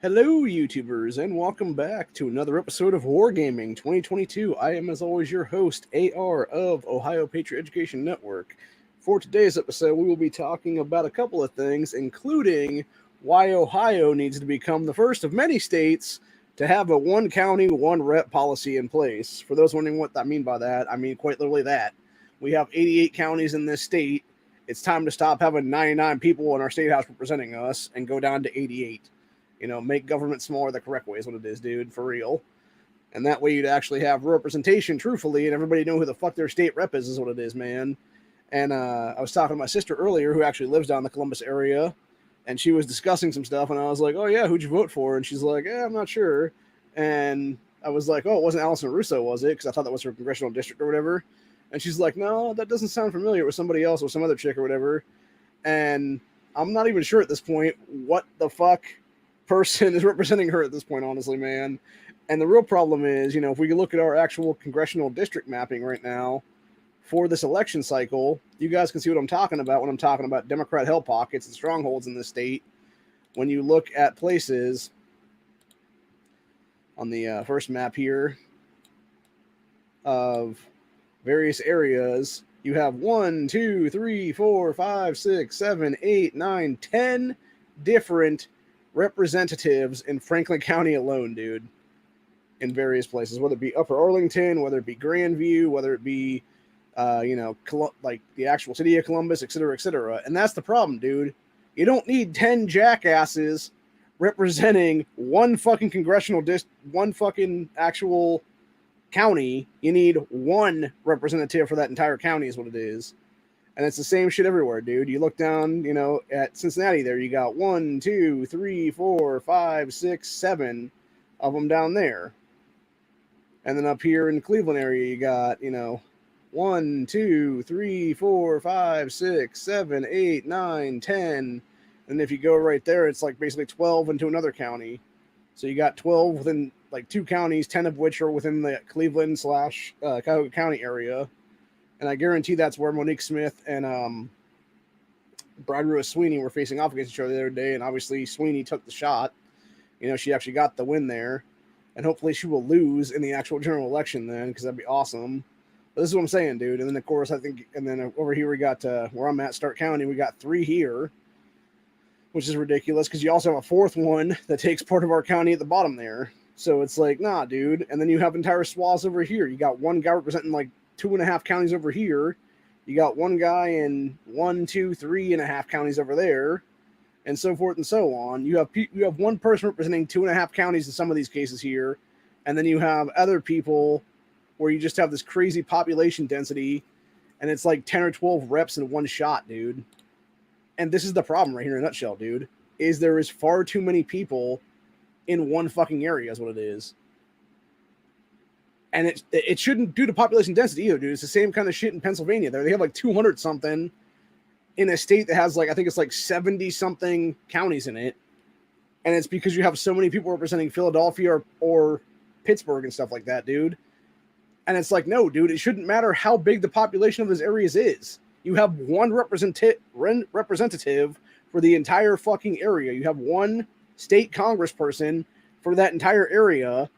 Hello, YouTubers, and welcome back to another episode of Wargaming 2022. I am, as always, your host, AR of Ohio Patriot Education Network. For today's episode, we will be talking about a couple of things, including why Ohio needs to become the first of many states to have a one county, one rep policy in place. For those wondering what I mean by that, I mean quite literally that. We have 88 counties in this state. It's time to stop having 99 people in our state house representing us and go down to 88. Make government smaller the correct way is what it is, dude, for real. And that way you'd actually have representation truthfully and everybody know who the fuck their state rep is what it is, man. And I was talking to my sister earlier who actually lives down in the Columbus area, and she was discussing some stuff, and I was like, oh, yeah, who'd you vote for? And she's like, I'm not sure. And I was like, oh, it wasn't Allison Russo, was it? Because I thought that was her congressional district or whatever. And she's like, no, that doesn't sound familiar. It was somebody else or some other chick or whatever. And I'm not even sure at this point what the fuck person is representing her at this point, honestly, man. And the real problem is, if we look at our actual congressional district mapping right now for this election cycle, you guys can see what I'm talking about when I'm talking about Democrat hell pockets and strongholds in this state. When you look at places on the first map here of various areas, you have 1, 2, 3, 4, 5, 6, 7, 8, 9, 10 different representatives in Franklin County alone, dude, in various places, whether it be Upper Arlington, whether it be Grandview, whether it be, like the actual city of Columbus, et cetera, et cetera. And that's the problem, dude. You don't need 10 jackasses representing one fucking one fucking actual county. You need one representative for that entire county is what it is. And it's the same shit everywhere, dude. You look down, at Cincinnati there, you got 1, 2, 3, 4, 5, 6, 7 of them down there. And then up here in the Cleveland area, you got, 1, 2, 3, 4, 5, 6, 7, 8, 9, 10. And if you go right there, it's like basically 12 into another county. So you got 12 within like 2 counties, 10 of which are within the Cleveland / Cuyahoga County area. And I guarantee that's where Monique Smith and Brad Ruiz Sweeney were facing off against each other the other day. And obviously Sweeney took the shot. She actually got the win there. And hopefully she will lose in the actual general election then, because that'd be awesome. But this is what I'm saying, dude. And then, of course, I think, and then over here we got, where I'm at, Stark County, we got 3 here, which is ridiculous because you also have a 4th one that takes part of our county at the bottom there. So it's like, nah, dude. And then you have entire swaths over here. You got one guy representing like 2.5 counties over here. You got one guy in 1, 2, 3.5 counties over there, and so forth and so on. You have one person representing 2.5 counties in some of these cases here, and then you have other people where you just have this crazy population density, and it's like 10 or 12 reps in one shot, dude. And this is the problem right here in a nutshell, dude, is there is far too many people in one fucking area is what it is. And it shouldn't do to population density either, dude. It's the same kind of shit in Pennsylvania. There, they have like 200 something in a state that has like, I think it's like 70 something counties in it, and it's because you have so many people representing Philadelphia or Pittsburgh and stuff like that, dude. And it's like, no, dude, it shouldn't matter how big the population of those areas is. You have one representative for the entire fucking area. You have one state congressperson for that entire area.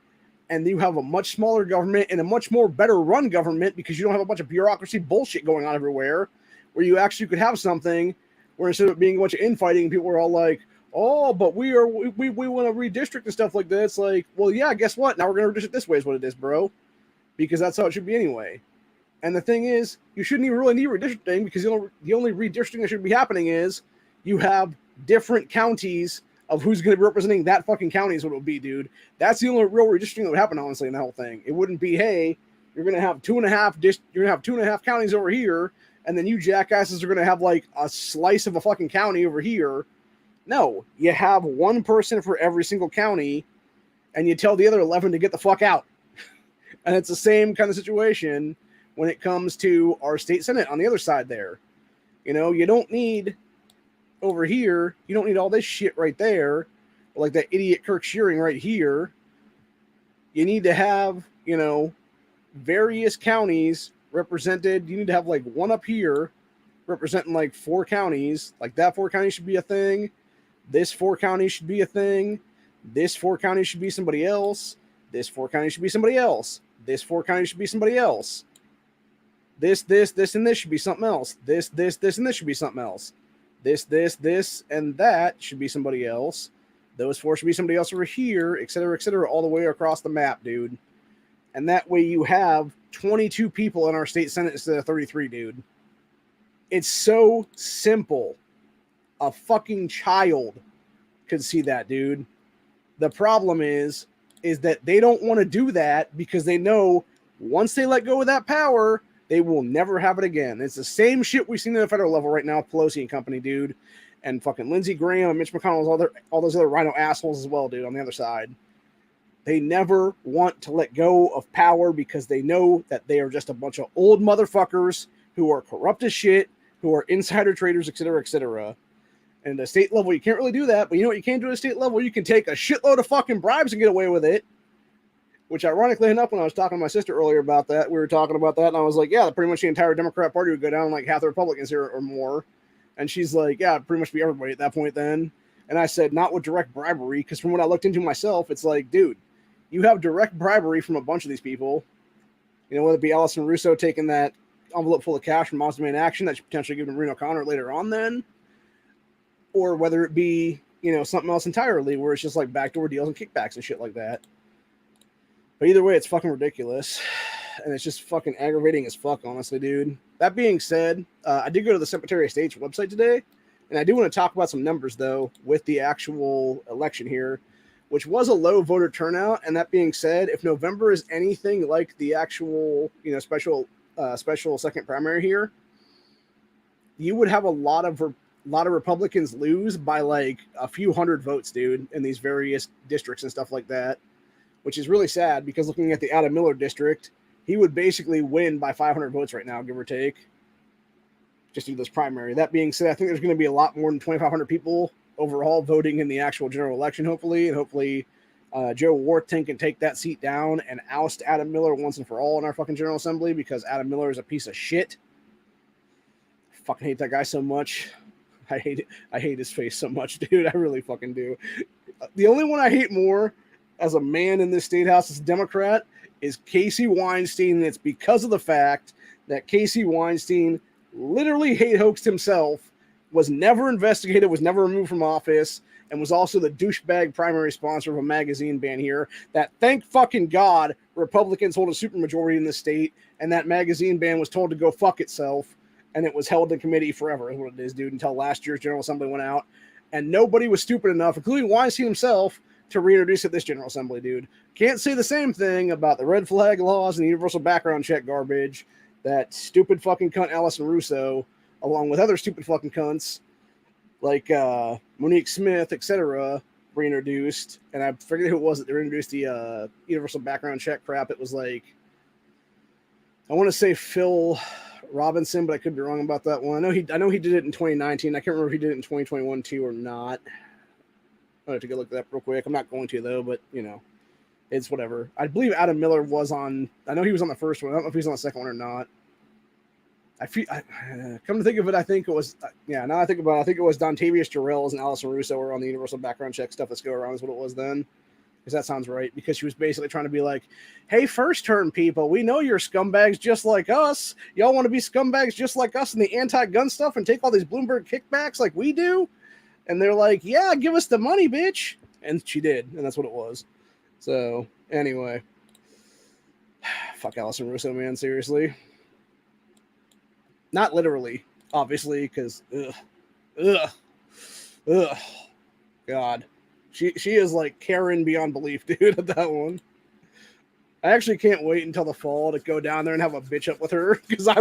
And you have a much smaller government and a much more better run government because you don't have a bunch of bureaucracy bullshit going on everywhere, where you actually could have something where instead of being a bunch of infighting, people are all like, oh, but we want to redistrict and stuff like that. It's like, well, yeah, guess what? Now we're going to redistrict this way is what it is, bro. Because that's how it should be anyway. And the thing is, you shouldn't even really need redistricting because the only redistricting that should be happening is you have different counties of who's going to be representing that fucking county is what it would be, dude. That's the only real redistricting that would happen, honestly, in the whole thing. It wouldn't be, hey, you're going to have 2.5 counties over here, and then you jackasses are going to have like a slice of a fucking county over here. No, you have one person for every single county, and you tell the other 11 to get the fuck out. And it's the same kind of situation when it comes to our state senate on the other side there. You don't need over here, you don't need all this shit right there, like that idiot Kirk Shearing right here. You need to have, various counties represented. You need to have like one up here representing like 4 counties. Like that 4 counties should be a thing. This 4 counties should be a thing. This 4 counties should be somebody else. This 4 counties should be somebody else. This 4 counties should be somebody else. This, and this should be something else. This, and this should be something else. This, and that should be somebody else. Those 4 should be somebody else over here, et cetera, all the way across the map, dude. And that way you have 22 people in our state senate instead of 33, dude. It's so simple. A fucking child could see that, dude. The problem is that they don't want to do that because they know once they let go of that power, they will never have it again. It's the same shit we've seen at the federal level right now, Pelosi and company, dude. And fucking Lindsey Graham and Mitch McConnell, all those other rhino assholes as well, dude, on the other side. They never want to let go of power because they know that they are just a bunch of old motherfuckers who are corrupt as shit, who are insider traders, et cetera, et cetera. And at the state level, you can't really do that. But you know what you can do at the state level? You can take a shitload of fucking bribes and get away with it. Which, ironically enough, when I was talking to my sister earlier about that, we were talking about that, and I was like, yeah, pretty much the entire Democrat Party would go down, like half the Republicans here or more. And she's like, yeah, it'd pretty much be everybody at that point then. And I said, not with direct bribery, because from what I looked into myself, it's like, dude, you have direct bribery from a bunch of these people. You know, whether it be Allison Russo taking that envelope full of cash from Moms Demand Action that should potentially give to Reno Connor later on then, or whether it be, you know, something else entirely where it's just like backdoor deals and kickbacks and shit like that. But either way, it's fucking ridiculous. And it's just fucking aggravating as fuck, honestly, dude. That being said, I did go to the Secretary of State's website today, and I do want to talk about some numbers, though, with the actual election here, which was a low voter turnout. And that being said, if November is anything like the actual, you know, special second primary here, you would have a lot of Republicans lose by like a few hundred votes, dude, in these various districts and stuff like that, which is really sad because looking at the Adam Miller district, he would basically win by 500 votes right now, give or take, just do this primary. That being said, I think there's going to be a lot more than 2,500 people overall voting in the actual general election, hopefully, and hopefully Joe Warton can take that seat down and oust Adam Miller once and for all in our fucking General Assembly because Adam Miller is a piece of shit. I fucking hate that guy so much. I hate it. I hate his face so much, dude. I really fucking do. The only one I hate more as a man in this state house as a Democrat is Casey Weinstein. And it's because of the fact that Casey Weinstein literally hate hoaxed himself, was never investigated, was never removed from office, and was also the douchebag primary sponsor of a magazine ban here that, thank fucking God, Republicans hold a supermajority in the state, and that magazine ban was told to go fuck itself, and it was held in committee forever, is what it is, dude, until last year's General Assembly went out. And nobody was stupid enough, including Weinstein himself, to reintroduce it this General Assembly, dude. Can't say the same thing about the red flag laws and the universal background check garbage that stupid fucking cunt Allison Russo, along with other stupid fucking cunts like Monique Smith, etc., reintroduced. And I forget who it was that they introduced the universal background check crap. It was like, I want to say Phil Robinson, but I could be wrong about that one. I know he did it in 2019. I can't remember if he did it in 2021 too or not. I have to go look that up real quick. I'm not going to though, but you know, it's whatever. I believe Adam Miller was on. I know he was on the first one. I don't know if he's on the second one or not. Come to think of it, I think it was. Yeah, now I think about it, I think it was Dontavius Jarrells and Allison Russo were on the universal background check stuff. Let's go around is what it was then. Because that sounds right. Because she was basically trying to be like, hey, first term people, we know you're scumbags just like us. Y'all want to be scumbags just like us in the anti-gun stuff and take all these Bloomberg kickbacks like we do? And they're like, yeah, give us the money, bitch. And she did. And that's what it was. So, anyway. Fuck Allison Russo, man. Seriously. Not literally, obviously, because, God. She is like Karen beyond belief, dude, at that one. I actually can't wait until the fall to go down there and have a bitch up with her, because I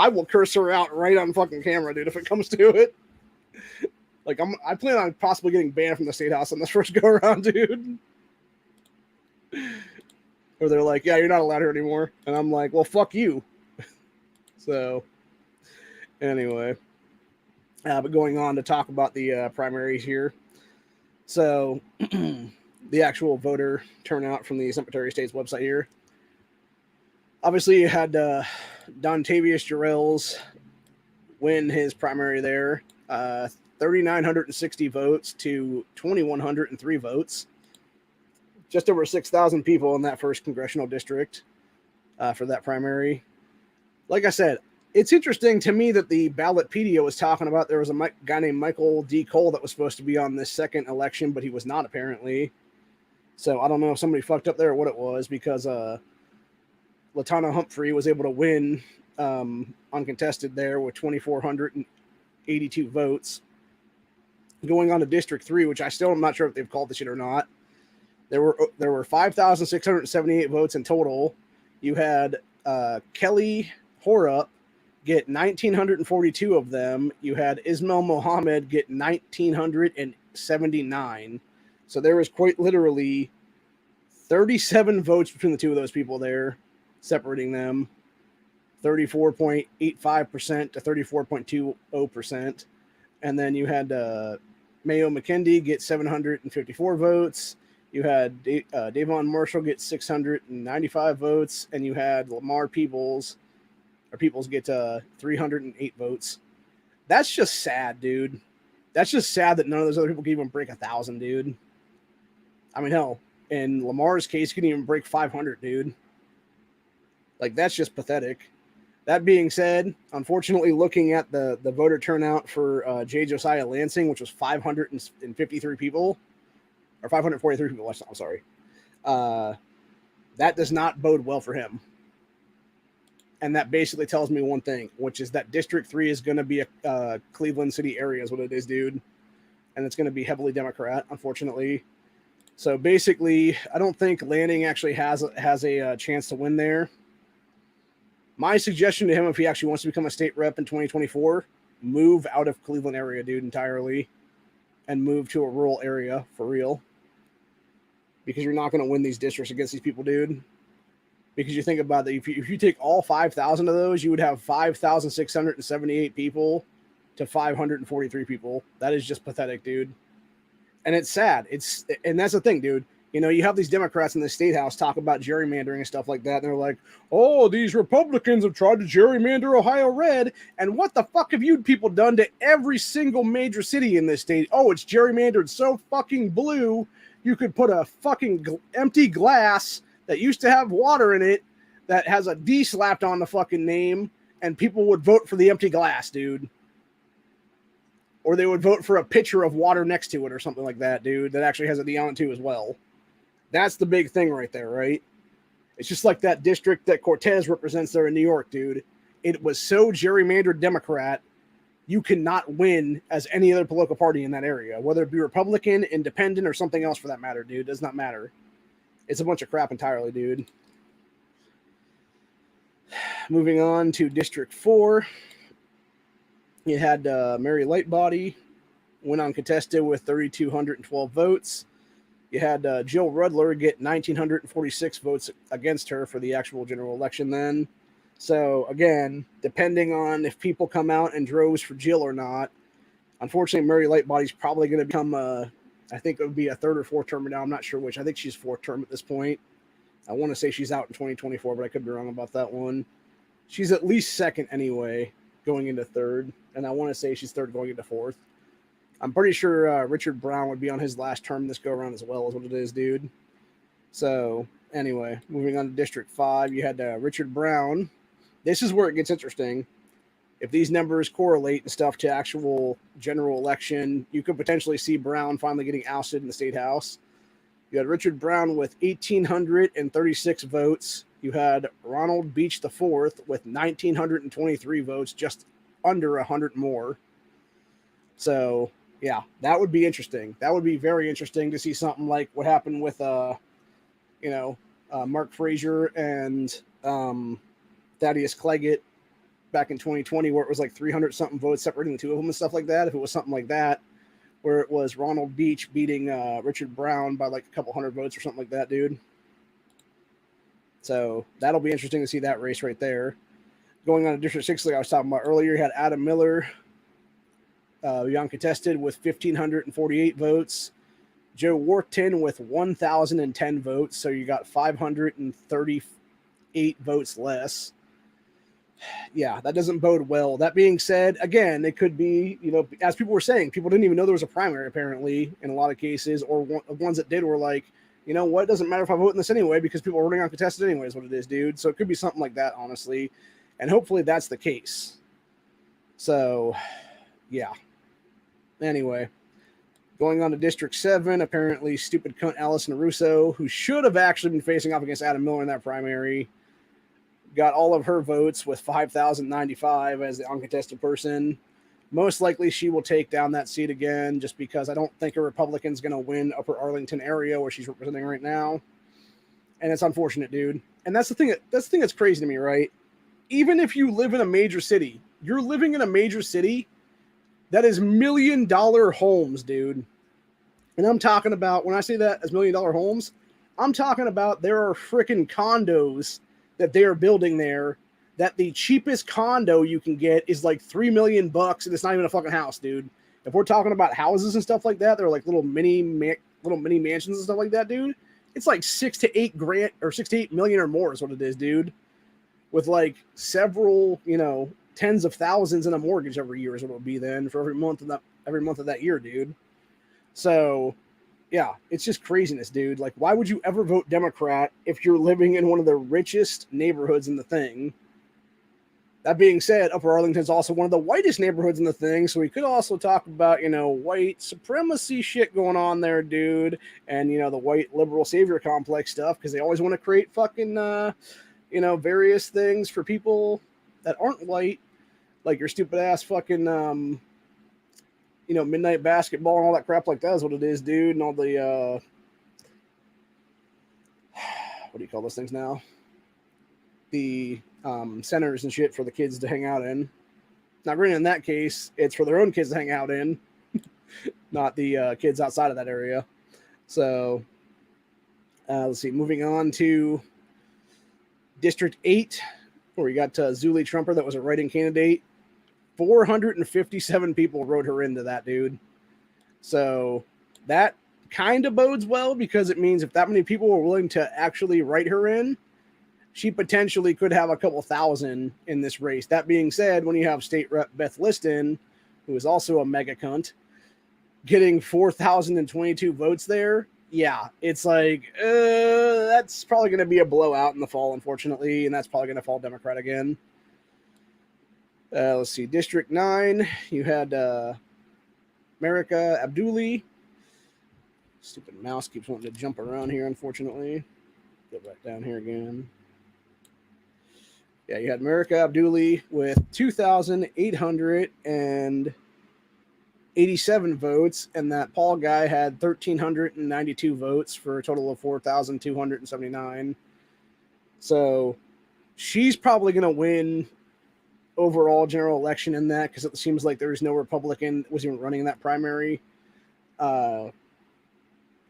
will curse her out right on fucking camera, dude, if it comes to it. Like, I plan on possibly getting banned from the state house on this first go around, dude. Or they're like, yeah, you're not allowed here anymore. And I'm like, well, fuck you. So, anyway. But going on to talk about the primaries here. So, the actual voter turnout from the Secretary of State's website here. Obviously, you had Dontavius Jarrells win his primary there. 3,960 votes to 2,103 votes. just over 6,000 people in that first congressional district for that primary. Like I said, it's interesting to me that the Ballotpedia was talking about there was a guy named Michael D. Cole that was supposed to be on this second election, but he was not apparently. So I don't know if somebody fucked up there or what it was, because LaTonya Humphrey was able to win uncontested there with 2,482 votes. Going on to District 3, which I still am not sure if they've called this yet or not. There were 5,678 votes in total. You had Kelly Horup get 1,942 of them. You had Ismail Mohammed get 1,979. So there was quite literally 37 votes between the two of those people there, separating them. 34.85% to 34.20%. And then you had Mayo McKindy get 754 votes. You had Davon Marshall get 695 votes. And you had Lamar Peoples get 308 votes. That's just sad, dude. That's just sad that none of those other people can even break 1,000, dude. I mean, hell, in Lamar's case, he couldn't even break 500, dude. Like, that's just pathetic. That being said, unfortunately, looking at the voter turnout for J. Josiah Lansing, which was 553 people, or 543 people, I'm sorry, that does not bode well for him. And that basically tells me one thing, which is that District 3 is going to be a Cleveland City area is what it is, dude. And it's going to be heavily Democrat, unfortunately. So basically, I don't think Lanning actually has a chance to win there. My suggestion to him, if he actually wants to become a state rep in 2024, move out of Cleveland area, dude, entirely, and move to a rural area for real. Because you're not going to win these districts against these people, dude. Because you think about that, if you take all 5,000 of those, you would have 5,678 people to 543 people. That is just pathetic, dude. And it's sad. And that's the thing, dude. You know, you have these Democrats in the state house talk about gerrymandering and stuff like that. And they're like, oh, these Republicans have tried to gerrymander Ohio red. And what the fuck have you people done to every single major city in this state? Oh, it's gerrymandered so fucking blue. You could put a fucking empty glass that used to have water in it that has a D slapped on the fucking name, and people would vote for the empty glass, dude. Or they would vote for a pitcher of water next to it or something like that, dude, that actually has a D on it too as well. That's the big thing right there, right? It's just like that district that Cortez represents there in New York, dude. It was so gerrymandered Democrat, you cannot win as any other political party in that area, whether it be Republican, Independent, or something else for that matter, dude. It does not matter. It's a bunch of crap entirely, dude. Moving on to District 4. You had Mary Lightbody went uncontested with 3,212 votes. You had Jill Rudler get 1,946 votes against her for the actual general election then. So, again, depending on if people come out in droves for Jill or not, unfortunately, Mary Lightbody's probably going to become I think it would be a third or fourth term now. I'm not sure which. I think she's fourth term at this point. I want to say she's out in 2024, but I could be wrong about that one. She's at least second anyway, going into third. And I want to say she's third going into fourth. I'm pretty sure Richard Brown would be on his last term this go around as well, is what it is, dude. So, anyway, moving on to District 5, you had Richard Brown. This is where it gets interesting. If these numbers correlate and stuff to actual general election, you could potentially see Brown finally getting ousted in the state house. You had Richard Brown with 1,836 votes. You had Ronald Beach IV with 1,923 votes, just under 100 more. So, yeah, that would be interesting. That would be very interesting to see something like what happened with, Mark Frazier and Thaddeus Claggett back in 2020, where it was like 300-something votes separating the two of them and stuff like that. If it was something like that, where it was Ronald Beach beating Richard Brown by like a couple hundred votes or something like that, dude. So that'll be interesting to see that race right there. Going on to District 6, like I was talking about earlier, you had Adam Miller, uncontested with 1,548 votes. Joe Warton with 1,010 votes, so you got 538 votes less. Yeah, that doesn't bode well. That being said, again, it could be, as people were saying, people didn't even know there was a primary apparently in a lot of cases, or ones that did were like, you know what? It doesn't matter if I vote in this anyway because people are running uncontested anyway, is what it is, dude. So it could be something like that, honestly. And hopefully that's the case. So, yeah. Anyway, going on to District 7, apparently stupid cunt Allison Russo, who should have actually been facing off against Adam Miller in that primary, got all of her votes with 5,095 as the uncontested person. Most likely she will take down that seat again just because I don't think a Republican's going to win Upper Arlington area where she's representing right now. And it's unfortunate, dude. And that's the thing that's crazy to me, right? Even if you live in a major city, you're living in a major city that is $1 million homes, dude. And I'm talking about, when I say that as $1 million homes, I'm talking about there are freaking condos that they are building there that the cheapest condo you can get is like $3 million and it's not even a fucking house, dude. If we're talking about houses and stuff like that, they're like little mini mansions and stuff like that, dude. It's like $6 to $8 million or more is what it is, dude. With like several, tens of thousands in a mortgage every year is what it would be then for every month of that year, dude. So, yeah, it's just craziness, dude. Like, why would you ever vote Democrat if you're living in one of the richest neighborhoods in the thing? That being said, Upper Arlington is also one of the whitest neighborhoods in the thing, so we could also talk about, white supremacy shit going on there, dude, and, the white liberal savior complex stuff, because they always want to create fucking, various things for people that aren't white, like your stupid ass fucking, midnight basketball and all that crap like that is what it is, dude, and all the, what do you call those things now? The centers and shit for the kids to hang out in. Now, granted, in that case, it's for their own kids to hang out in, not the kids outside of that area. So, let's see. Moving on to District 8, where we got Zuli Trumper, that was a write-in candidate. 457 people wrote her into that, dude. So, that kind of bodes well because it means if that many people were willing to actually write her in, she potentially could have a couple thousand in this race. That being said, when you have State Rep Beth Liston, who is also a mega cunt, getting 4,022 votes there, yeah, it's like, that's probably going to be a blowout in the fall, unfortunately, and that's probably going to fall Democrat again. Let's see, District 9, you had Marika Abduli. Stupid mouse keeps wanting to jump around here, unfortunately. Get back down here again. Yeah, you had Marika Abduli with 2,887 votes, and that Paul guy had 1,392 votes for a total of 4,279. So she's probably going to win overall general election in that because it seems like there was no Republican that was even running in that primary. And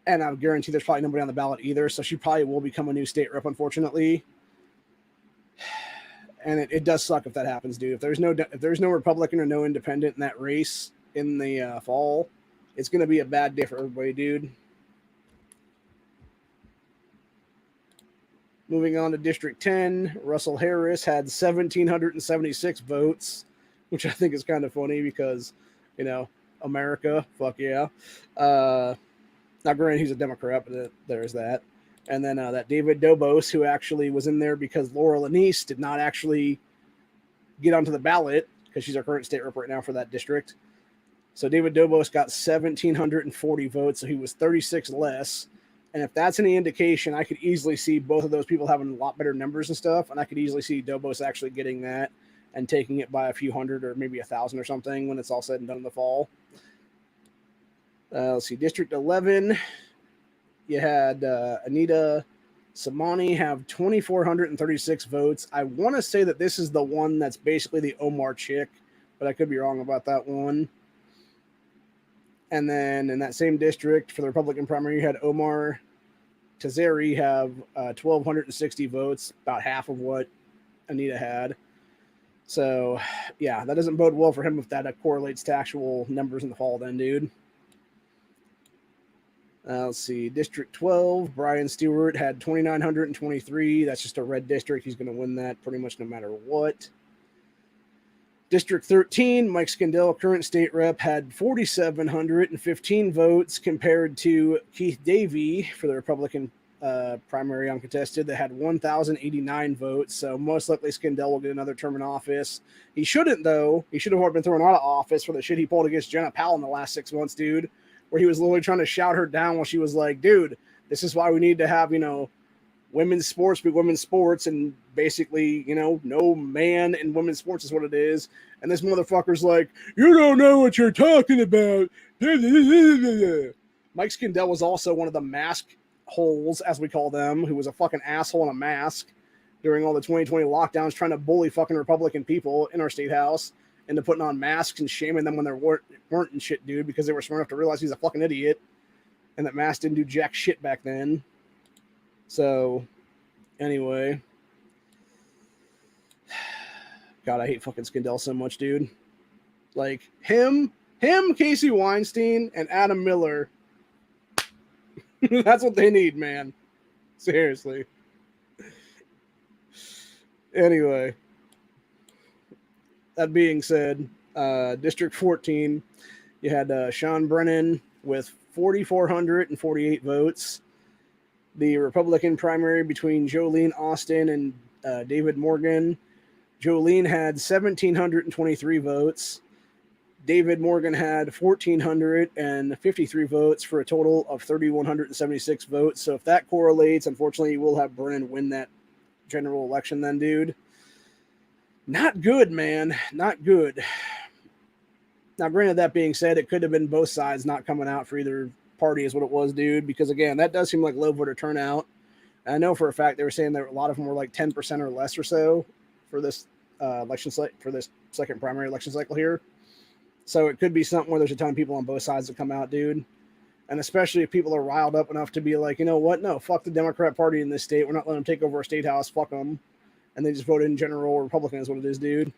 I guarantee there's probably nobody on the ballot either, so she probably will become a new state rep, unfortunately. And it does suck if that happens, dude. If there's no Republican or no independent in that race in the fall, it's going to be a bad day for everybody, dude. Moving on to District 10, Russell Harris had 1,776 votes, which I think is kind of funny because, America, fuck yeah. Now, granted, he's a Democrat, but there's that. And then that David Dobos, who actually was in there because Laura Lanise did not actually get onto the ballot because she's our current state rep right now for that district. So David Dobos got 1,740 votes, so he was 36 less. And if that's any indication, I could easily see both of those people having a lot better numbers and stuff, and I could easily see Dobos actually getting that and taking it by a few hundred or maybe 1,000 or something when it's all said and done in the fall. Let's see, District 11. You had Anita Samani have 2,436 votes. I want to say that this is the one that's basically the Omar chick, but I could be wrong about that one. And then in that same district for the Republican primary, you had Omar Tazeri have 1,260 votes, about half of what Anita had. So, yeah, that doesn't bode well for him if that correlates to actual numbers in the fall then, dude. Let's see, District 12, Brian Stewart had 2,923. That's just a red district. He's going to win that pretty much no matter what. District 13, Mike Skindell, current state rep, had 4,715 votes compared to Keith Davey for the Republican primary uncontested that had 1,089 votes. So most likely Skindell will get another term in office. He shouldn't, though. He should have been thrown out of office for the shit he pulled against Jenna Powell in the last 6 months, dude, where he was literally trying to shout her down while she was like, dude, this is why we need to have, women's sports be women's sports, and basically, no man in women's sports is what it is. And this motherfucker's like, you don't know what you're talking about. Mike Skindell was also one of the mask holes, as we call them, who was a fucking asshole in a mask during all the 2020 lockdowns, trying to bully fucking Republican people in our state house into putting on masks and shaming them when they weren't and shit, dude, because they were smart enough to realize he's a fucking idiot and that masks didn't do jack shit back then. So, anyway. God, I hate fucking Skindell so much, dude. Like, him, Casey Weinstein, and Adam Miller. That's what they need, man. Seriously. Anyway. That being said, District 14, you had Sean Brennan with 4,448 votes. The Republican primary between Jolene Austin and David Morgan. Jolene had 1,723 votes. David Morgan had 1,453 votes for a total of 3,176 votes. So if that correlates, unfortunately, you will have Brennan win that general election then, dude. Not good, man. Not good. Now, granted, that being said, it could have been both sides not coming out for either party is what it was, dude, because again, that does seem like low voter turnout. And I know for a fact they were saying that a lot of them were like 10% or less or so for this election for this second primary election cycle here. So it could be something where there's a ton of people on both sides that come out, dude. And especially if people are riled up enough to be like, you know what? No, fuck the Democrat Party in this state. We're not letting them take over our state house. Fuck them. And they just voted in general Republican is what it is, dude.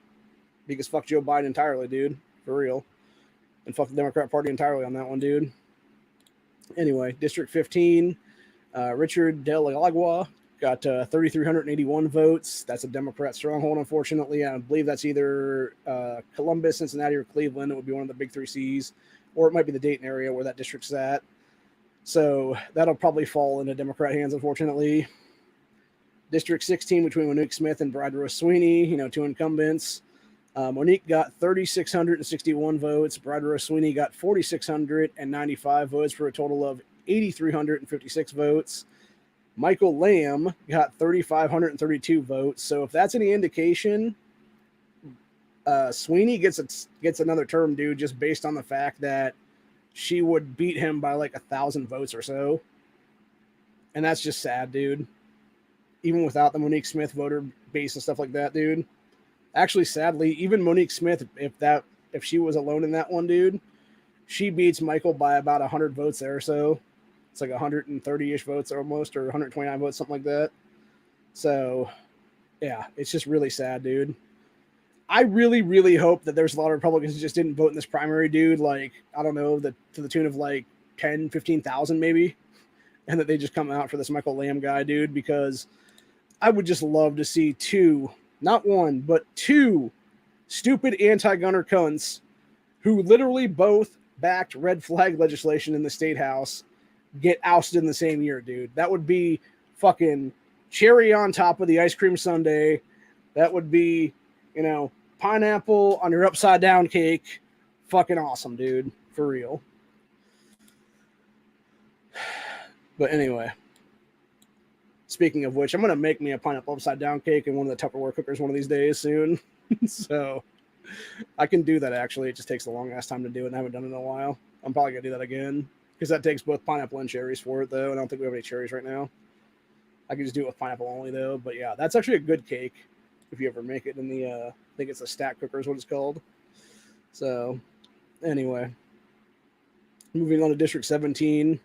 Because fuck Joe Biden entirely, dude. For real. And fuck the Democrat Party entirely on that one, dude. Anyway, District 15, Richard Del Agua got 3,381 votes. That's a Democrat stronghold, unfortunately. I believe that's either Columbus, Cincinnati, or Cleveland. It would be one of the big 3 Cs. Or it might be the Dayton area where that district's at. So that'll probably fall into Democrat hands, unfortunately. District 16 between Monique Smith and Bride Rose Sweeney, 2 incumbents. Monique got 3,661 votes. Bride Rose Sweeney got 4,695 votes for a total of 8,356 votes. Michael Lamb got 3,532 votes. So if that's any indication, Sweeney gets another term, dude, just based on the fact that she would beat him by like 1,000 votes or so. And that's just sad, dude. Even without the Monique Smith voter base and stuff like that, dude. Actually, sadly, even Monique Smith, if she was alone in that one, dude, she beats Michael by about 100 votes there or so. It's like 130-ish votes almost, or 129 votes, something like that. So, yeah, it's just really sad, dude. I really, really hope that there's a lot of Republicans who just didn't vote in this primary, dude. Like, I don't know, to the tune of like 10, 15,000 maybe. And that they just come out for this Michael Lamb guy, dude, because I would just love to see 2, not 1, but 2 stupid anti-gunner cunts who literally both backed red flag legislation in the state house get ousted in the same year, dude. That would be fucking cherry on top of the ice cream sundae. That would be, pineapple on your upside down cake. Fucking awesome, dude. For real. But anyway, speaking of which, I'm going to make me a pineapple upside down cake in one of the Tupperware cookers one of these days soon. So I can do that, actually. It just takes a long ass time to do it, and I haven't done it in a while. I'm probably going to do that again because that takes both pineapple and cherries for it, though. And I don't think we have any cherries right now. I can just do it with pineapple only, though. But yeah, that's actually a good cake if you ever make it in the, I think it's a stack cooker is what it's called. So anyway, moving on to District 17.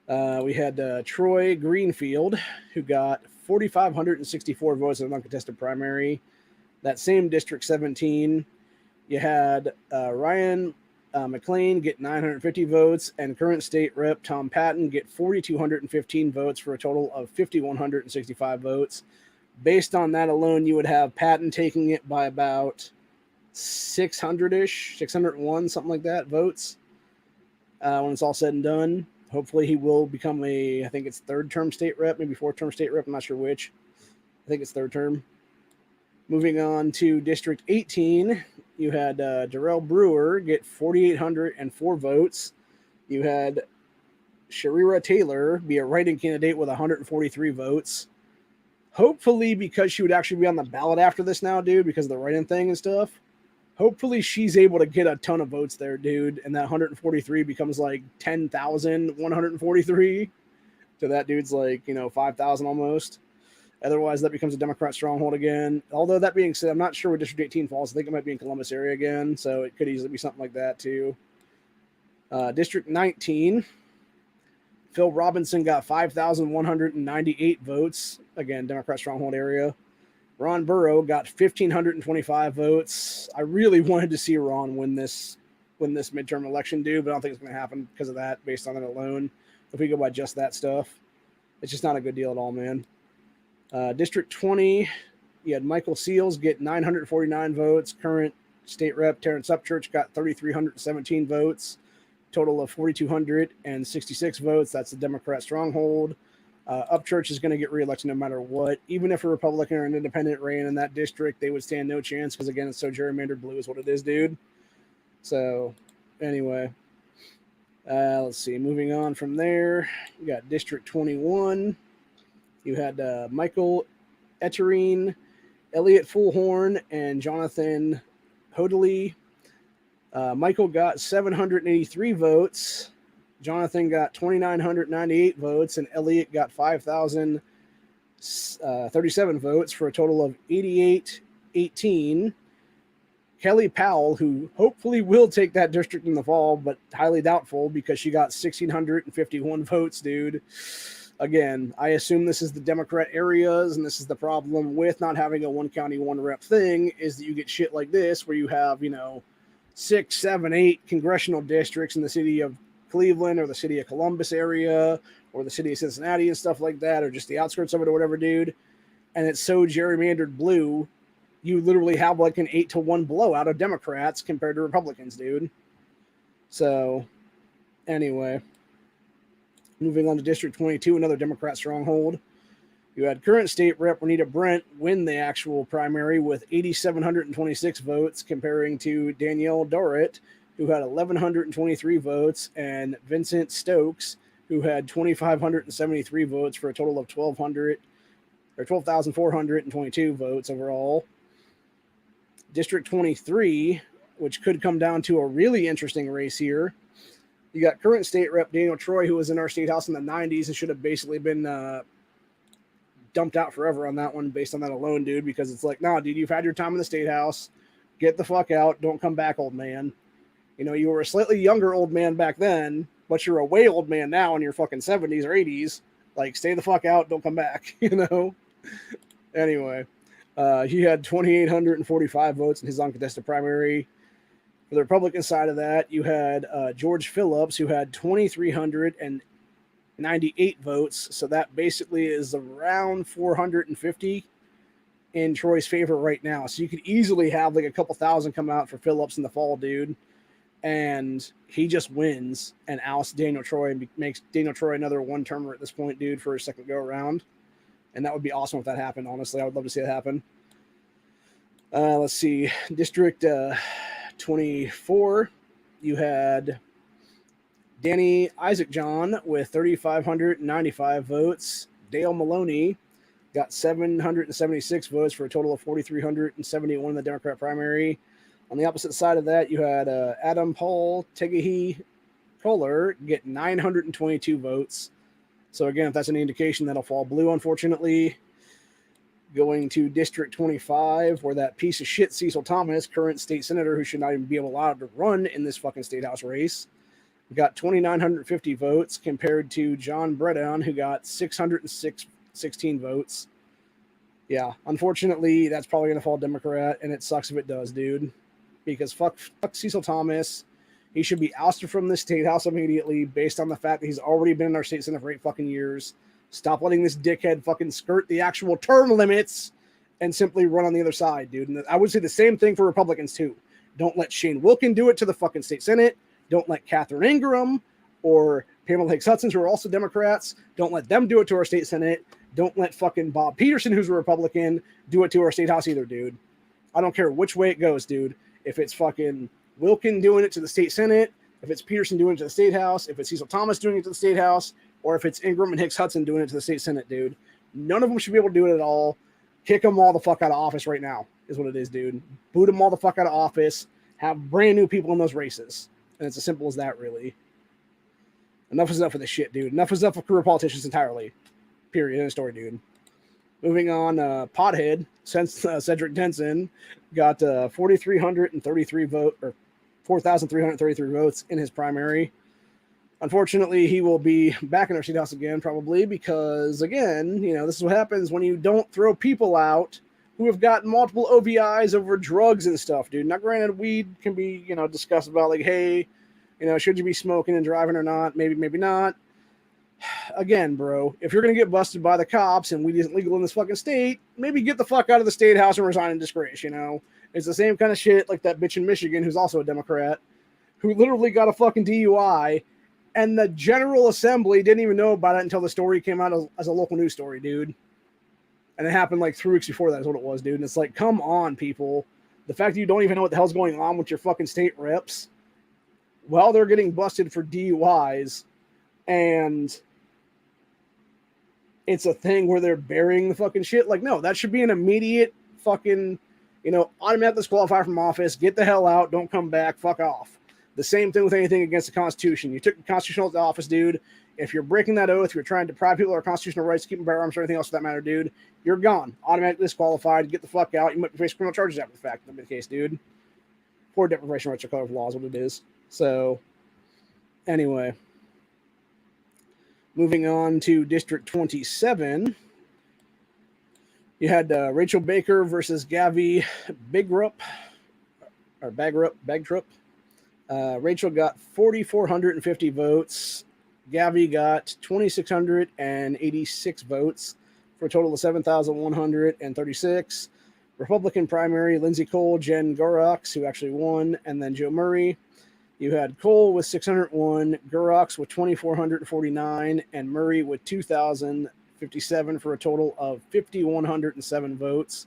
We had Troy Greenfield, who got 4,564 votes in an uncontested primary. That same District 17, you had Ryan McLean get 950 votes, and current state rep Tom Patton get 4,215 votes for a total of 5,165 votes. Based on that alone, you would have Patton taking it by about 600-ish, 601, something like that, votes when it's all said and done. Hopefully he will become I think it's third-term state rep, maybe fourth-term state rep. I'm not sure which. I think it's third term. Moving on to District 18, you had Darrell Brewer get 4,804 votes. You had Sharira Taylor be a write-in candidate with 143 votes. Hopefully, because she would actually be on the ballot after this now, dude, because of the write-in thing and stuff. Hopefully, she's able to get a ton of votes there, dude, and that 143 becomes like 10,143 to that dude's 5,000 almost. Otherwise, that becomes a Democrat stronghold again. Although, that being said, I'm not sure where District 18 falls. I think it might be in Columbus area again, so it could easily be something like that, too. District 19, Phil Robinson got 5,198 votes. Again, Democrat stronghold area. Ron Burrow got 1,525 votes. I really wanted to see Ron win this midterm election, dude, but I don't think it's going to happen because of that, based on that alone. If we go by just that stuff, it's just not a good deal at all, man. District 20, you had Michael Seals get 949 votes. Current state rep Terrence Upchurch got 3,317 votes. Total of 4,266 votes. That's the Democrat stronghold. Upchurch is going to get reelected no matter what. Even if a Republican or an independent ran in that district, they would stand no chance because, again, it's so gerrymandered blue is what it is, dude. So, anyway. Let's see. Moving on from there, you got District 21. You had Michael Etterine, Elliot Fullhorn, and Jonathan Hodeley. Michael got 783 votes. Jonathan got 2,998 votes, and Elliot got 5,037 votes for a total of 8,818. Kelly Powell, who hopefully will take that district in the fall, but highly doubtful because she got 1,651 votes, dude. Again, I assume this is the Democrat areas, and this is the problem with not having a one county, one rep thing, is that you get shit like this where you have, 6, 7, 8 congressional districts in the city of Cleveland or the city of Columbus area or the city of Cincinnati and stuff like that, or just the outskirts of it or whatever, dude. And it's so gerrymandered blue, you literally have like an 8-1 blowout of Democrats compared to Republicans, dude. So, anyway. Moving on to District 22, another Democrat stronghold. You had current state rep Renita Brent win the actual primary with 8,726 votes, comparing to Danielle Dorrit, who had 1,123 votes, and Vincent Stokes, who had 2,573 votes for a total of 12,422 votes overall. District 23, which could come down to a really interesting race here. You got current state rep Daniel Troy, who was in our state house in the 90s and should have basically been dumped out forever on that one based on that alone, dude, because it's like, nah, dude, you've had your time in the state house. Get the fuck out. Don't come back, old man. You were a slightly younger old man back then, but you're a way old man now in your fucking 70s or 80s. Like, stay the fuck out. Don't come back, Anyway, he had 2,845 votes in his uncontested primary. For the Republican side of that, you had George Phillips, who had 2,398 votes. So that basically is around 450 in Troy's favor right now. So you could easily have like a couple thousand come out for Phillips in the fall, dude. And he just wins and ousts Daniel Troy and makes Daniel Troy another one-termer at this point, dude, for a second go-around. And that would be awesome if that happened, honestly. I would love to see that happen. Let's see. District 24, you had Danny Isaac John with 3,595 votes. Dale Maloney got 776 votes for a total of 4,371 in the Democrat primary. On the opposite side of that, you had Adam Paul Tegahi Kohler get 922 votes. So again, if that's any indication, that'll fall blue, unfortunately. Going to District 25, where that piece of shit Cecil Thomas, current state senator who should not even be allowed to run in this fucking state house race, got 2,950 votes compared to John Bredon, who got 616 votes. Yeah, unfortunately, that's probably going to fall Democrat, and it sucks if it does, dude. Because fuck Cecil Thomas. He should be ousted from the state house immediately based on the fact that he's already been in our state senate for 8 fucking years. Stop letting this dickhead fucking skirt the actual term limits and simply run on the other side, dude. And I would say the same thing for Republicans too. Don't let Shane Wilkin do it to the fucking state Senate. Don't let Catherine Ingram or Pamela Hicks Hudson, who are also Democrats, don't let them do it to our state Senate. Don't let fucking Bob Peterson, who's a Republican, do it to our state House either, dude. I don't care which way it goes, dude. If it's fucking Wilkin doing it to the state Senate, if it's Peterson doing it to the state House, if it's Cecil Thomas doing it to the state House, or if it's Ingram and Hicks Hudson doing it to the state Senate, dude, none of them should be able to do it at all. Kick them all the fuck out of office right now is what it is, dude. Boot them all the fuck out of office. Have brand new people in those races. And it's as simple as that, really. Enough is enough of this shit, dude. Enough is enough of career politicians entirely. Period. End of story, dude. Moving on, Pothead, since Cedric Denson got 4,333 votes in his primary. Unfortunately, he will be back in our state house again, probably, because, again, you know, this is what happens when you don't throw people out who have gotten multiple OVIs over drugs and stuff, dude. Now, granted, weed can be, you know, discussed about, like, hey, you know, should you be smoking and driving or not? Maybe, maybe not. Again, bro, if you're going to get busted by the cops and weed isn't legal in this fucking state, maybe get the fuck out of the state house and resign in disgrace, you know? It's the same kind of shit like that bitch in Michigan who's also a Democrat who literally got a fucking DUI and the General Assembly didn't even know about it until the story came out as a local news story, dude. And it happened like 3 weeks before that is what it was, dude. And it's like, come on, people. The fact that you don't even know what the hell's going on with your fucking state reps while they're getting busted for DUIs, and it's a thing where they're burying the fucking shit. Like, no, that should be an immediate fucking, you know, automatic disqualify from office, get the hell out, don't come back, fuck off. The same thing with anything against the Constitution. You took the constitutional office, dude. If you're breaking that oath, you're trying to deprive people of their constitutional rights to keep bear arms or anything else for that matter, dude, you're gone. Automatically disqualified. Get the fuck out. You might be facing criminal charges after the fact, in the case, dude. Poor deprivation of rights or color of law is what it is. So, anyway. Moving on to District 27. You had Rachel Baker versus Gavi Bagrup. Rachel got 4,450 votes. Gavi got 2,686 votes for a total of 7,136. Republican primary, Lindsay Cole, Jen Gorox, who actually won, and then Joe Murray. You had Cole with 601, Gorox with 2,449, and Murray with 2,057 for a total of 5,107 votes.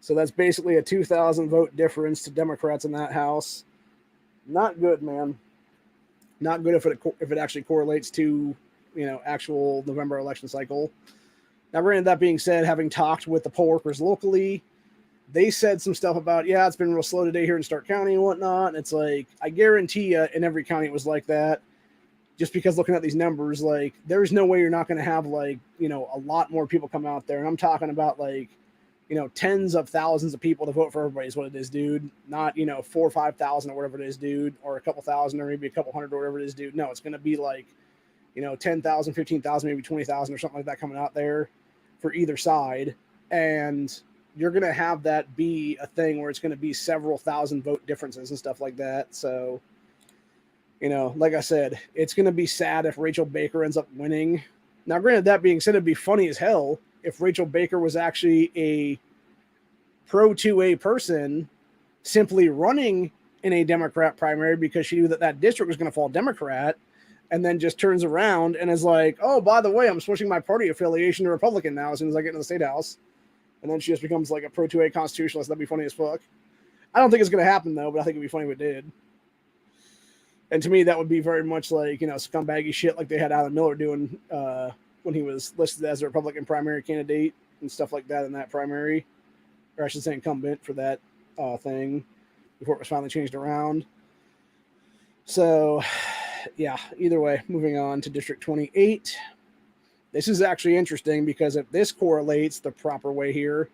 So that's basically a 2,000 vote difference to Democrats in that house. Not good, man. Not good if it actually correlates to, you know, actual November election cycle. Now, granted, that being said, having talked with the poll workers locally, they said some stuff about, yeah, it's been real slow today here in Stark County and whatnot. And it's like, I guarantee you in every county it was like that. Just because looking at these numbers, like, there's no way you're not going to have, like, you know, a lot more people come out there. And I'm talking about, like, you know, tens of thousands of people to vote for everybody is what it is, dude. Not, you know, 4,000 or 5,000 or whatever it is, dude. Or a couple thousand or maybe a couple hundred or whatever it is, dude. No, it's going to be like, you know, 10,000, 15,000, maybe 20,000 or something like that coming out there for either side. And you're going to have that be a thing where it's going to be several thousand vote differences and stuff like that. So, you know, like I said, it's going to be sad if Rachel Baker ends up winning. Now, granted, that being said, it'd be funny as hell if Rachel Baker was actually a pro-2A person simply running in a Democrat primary because she knew that that district was going to fall Democrat, and then just turns around and is like, oh, by the way, I'm switching my party affiliation to Republican now as soon as I get into the state house. And then she just becomes like a pro-2A constitutionalist. That'd be funny as fuck. I don't think it's going to happen, though, but I think it'd be funny if it did. And to me, that would be very much like, you know, scumbaggy shit like they had Alan Miller doing when he was listed as a Republican primary candidate and stuff like that in that primary. Or I should say incumbent for that thing before it was finally changed around. So, yeah, either way, moving on to District 28. This is actually interesting because if this correlates the proper way here,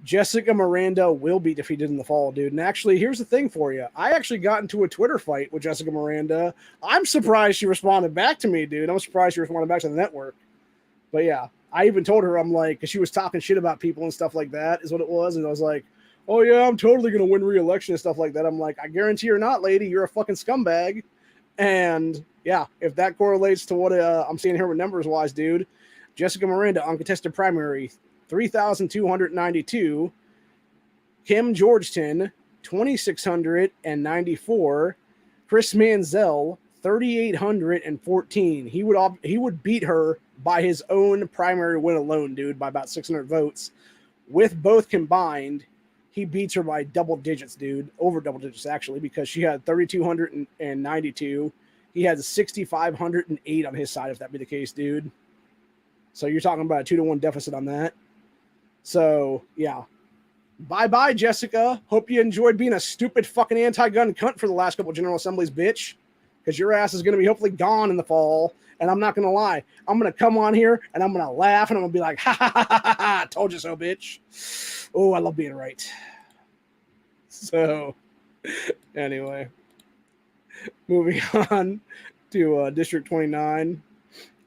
Jessica Miranda will be defeated in the fall, dude. And actually, here's the thing for you. I actually got into a Twitter fight with Jessica Miranda. I'm surprised she responded back to me, dude. I'm surprised she responded back to the network. But yeah, I even told her, I'm like, because she was talking shit about people and stuff like that is what it was. And I was like, oh yeah, I'm totally going to win re-election and stuff like that. I'm like, I guarantee you're not, lady. You're a fucking scumbag. And yeah, if that correlates to what I'm seeing here with numbers wise, dude, Jessica Miranda, uncontested primary, 3,292. Kim Georgeton, 2,694. Chris Manziel, 3,814. He would beat her by his own primary win alone, dude, by about 600 votes. With both combined, he beats her by double digits, dude. Over double digits, actually, because she had 3,292. He had 6,508 on his side, if that be the case, dude. So you're talking about a 2-1 deficit on that. So, yeah. Bye-bye, Jessica. Hope you enjoyed being a stupid fucking anti-gun cunt for the last couple of General Assemblies, bitch. Because your ass is going to be hopefully gone in the fall. And I'm not going to lie. I'm going to come on here and I'm going to laugh and I'm going to be like, ha, ha, ha, ha, ha, told you so, bitch. Oh, I love being right. So, anyway. Moving on to District 29.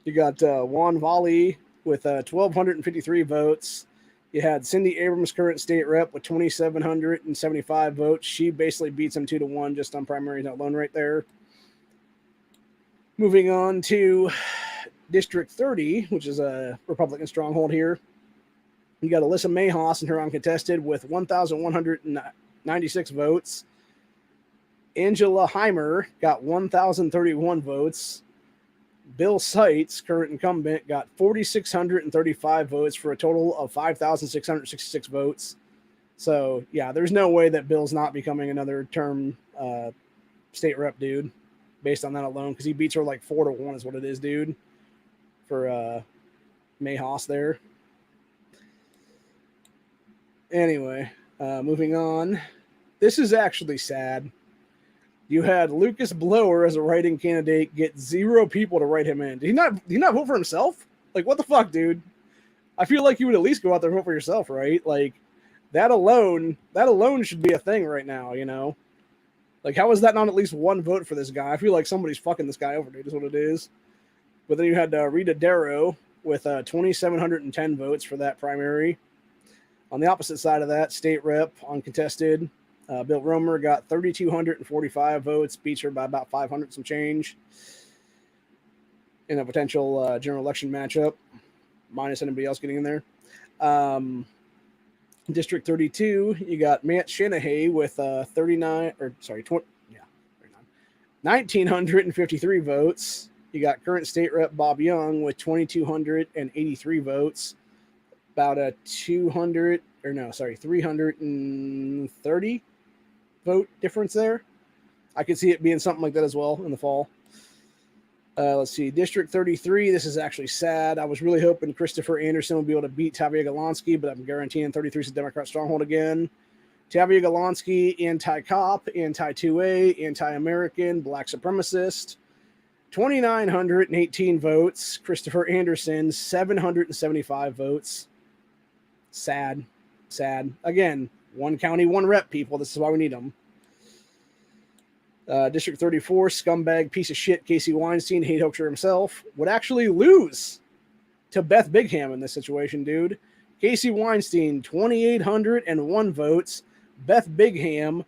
You got Juan Volley with 1,253 votes. You had Cindy Abrams, current state rep, with 2,775 votes. She basically beats him 2-1 just on primaries alone right there. Moving on to District 30, which is a Republican stronghold here. You got Alyssa Mayhaus and her uncontested with 1,196 votes. Angela Heimer got 1,031 votes. Bill Seitz, current incumbent, got 4,635 votes for a total of 5,666 votes. So, yeah, there's no way that Bill's not becoming another term state rep, dude, based on that alone, because he beats her like 4-1 is what it is, dude, for Mayhaus there. Anyway, moving on. This is actually sad. You had Lucas Blower as a write-in candidate get 0 people to write him in. Did he not vote for himself? Like, what the fuck, dude? I feel like you would at least go out there and vote for yourself, right? Like, that alone should be a thing right now, you know? Like, how is that not at least 1 vote for this guy? I feel like somebody's fucking this guy over, dude, is what it is. But then you had Rita Darrow with 2,710 votes for that primary. On the opposite side of that, state rep, uncontested, Bill Romer got 3,245 votes, beats her by about 500 some change in a potential general election matchup, minus anybody else getting in there. District 32, you got Matt Shanahay with 1,953 votes. You got current state rep Bob Young with 2,283 votes, about a 330 vote difference there. I could see it being something like that as well in the fall. Let's see, District 33. This is actually sad. I was really hoping Christopher Anderson would be able to beat Tavia Golonsky, but I'm guaranteeing 33 is a Democrat stronghold again. Tavia Golonsky, anti-cop, anti-2A, anti-American, black supremacist. 2,918 votes. Christopher Anderson, 775 votes. Sad. Again, 1 county, 1 rep, people. This is why we need them. District 34, scumbag piece of shit Casey Weinstein, hate hoaxer himself, would actually lose to Beth Bigham in this situation, dude. Casey Weinstein, 2,801 votes. Beth Bigham,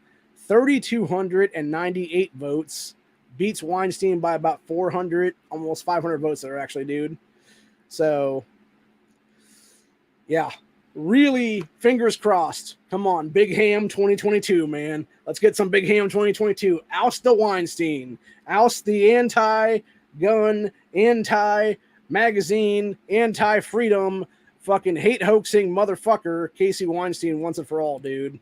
3,298 votes. Beats Weinstein by about 400, almost 500 votes there, actually, dude. So, yeah. Really, fingers crossed. Come on, Big Ham 2022, man. Let's get some Big Ham 2022. Oust the Weinstein. Oust the anti-gun, anti-magazine, anti-freedom, fucking hate-hoaxing motherfucker Casey Weinstein once and for all, dude.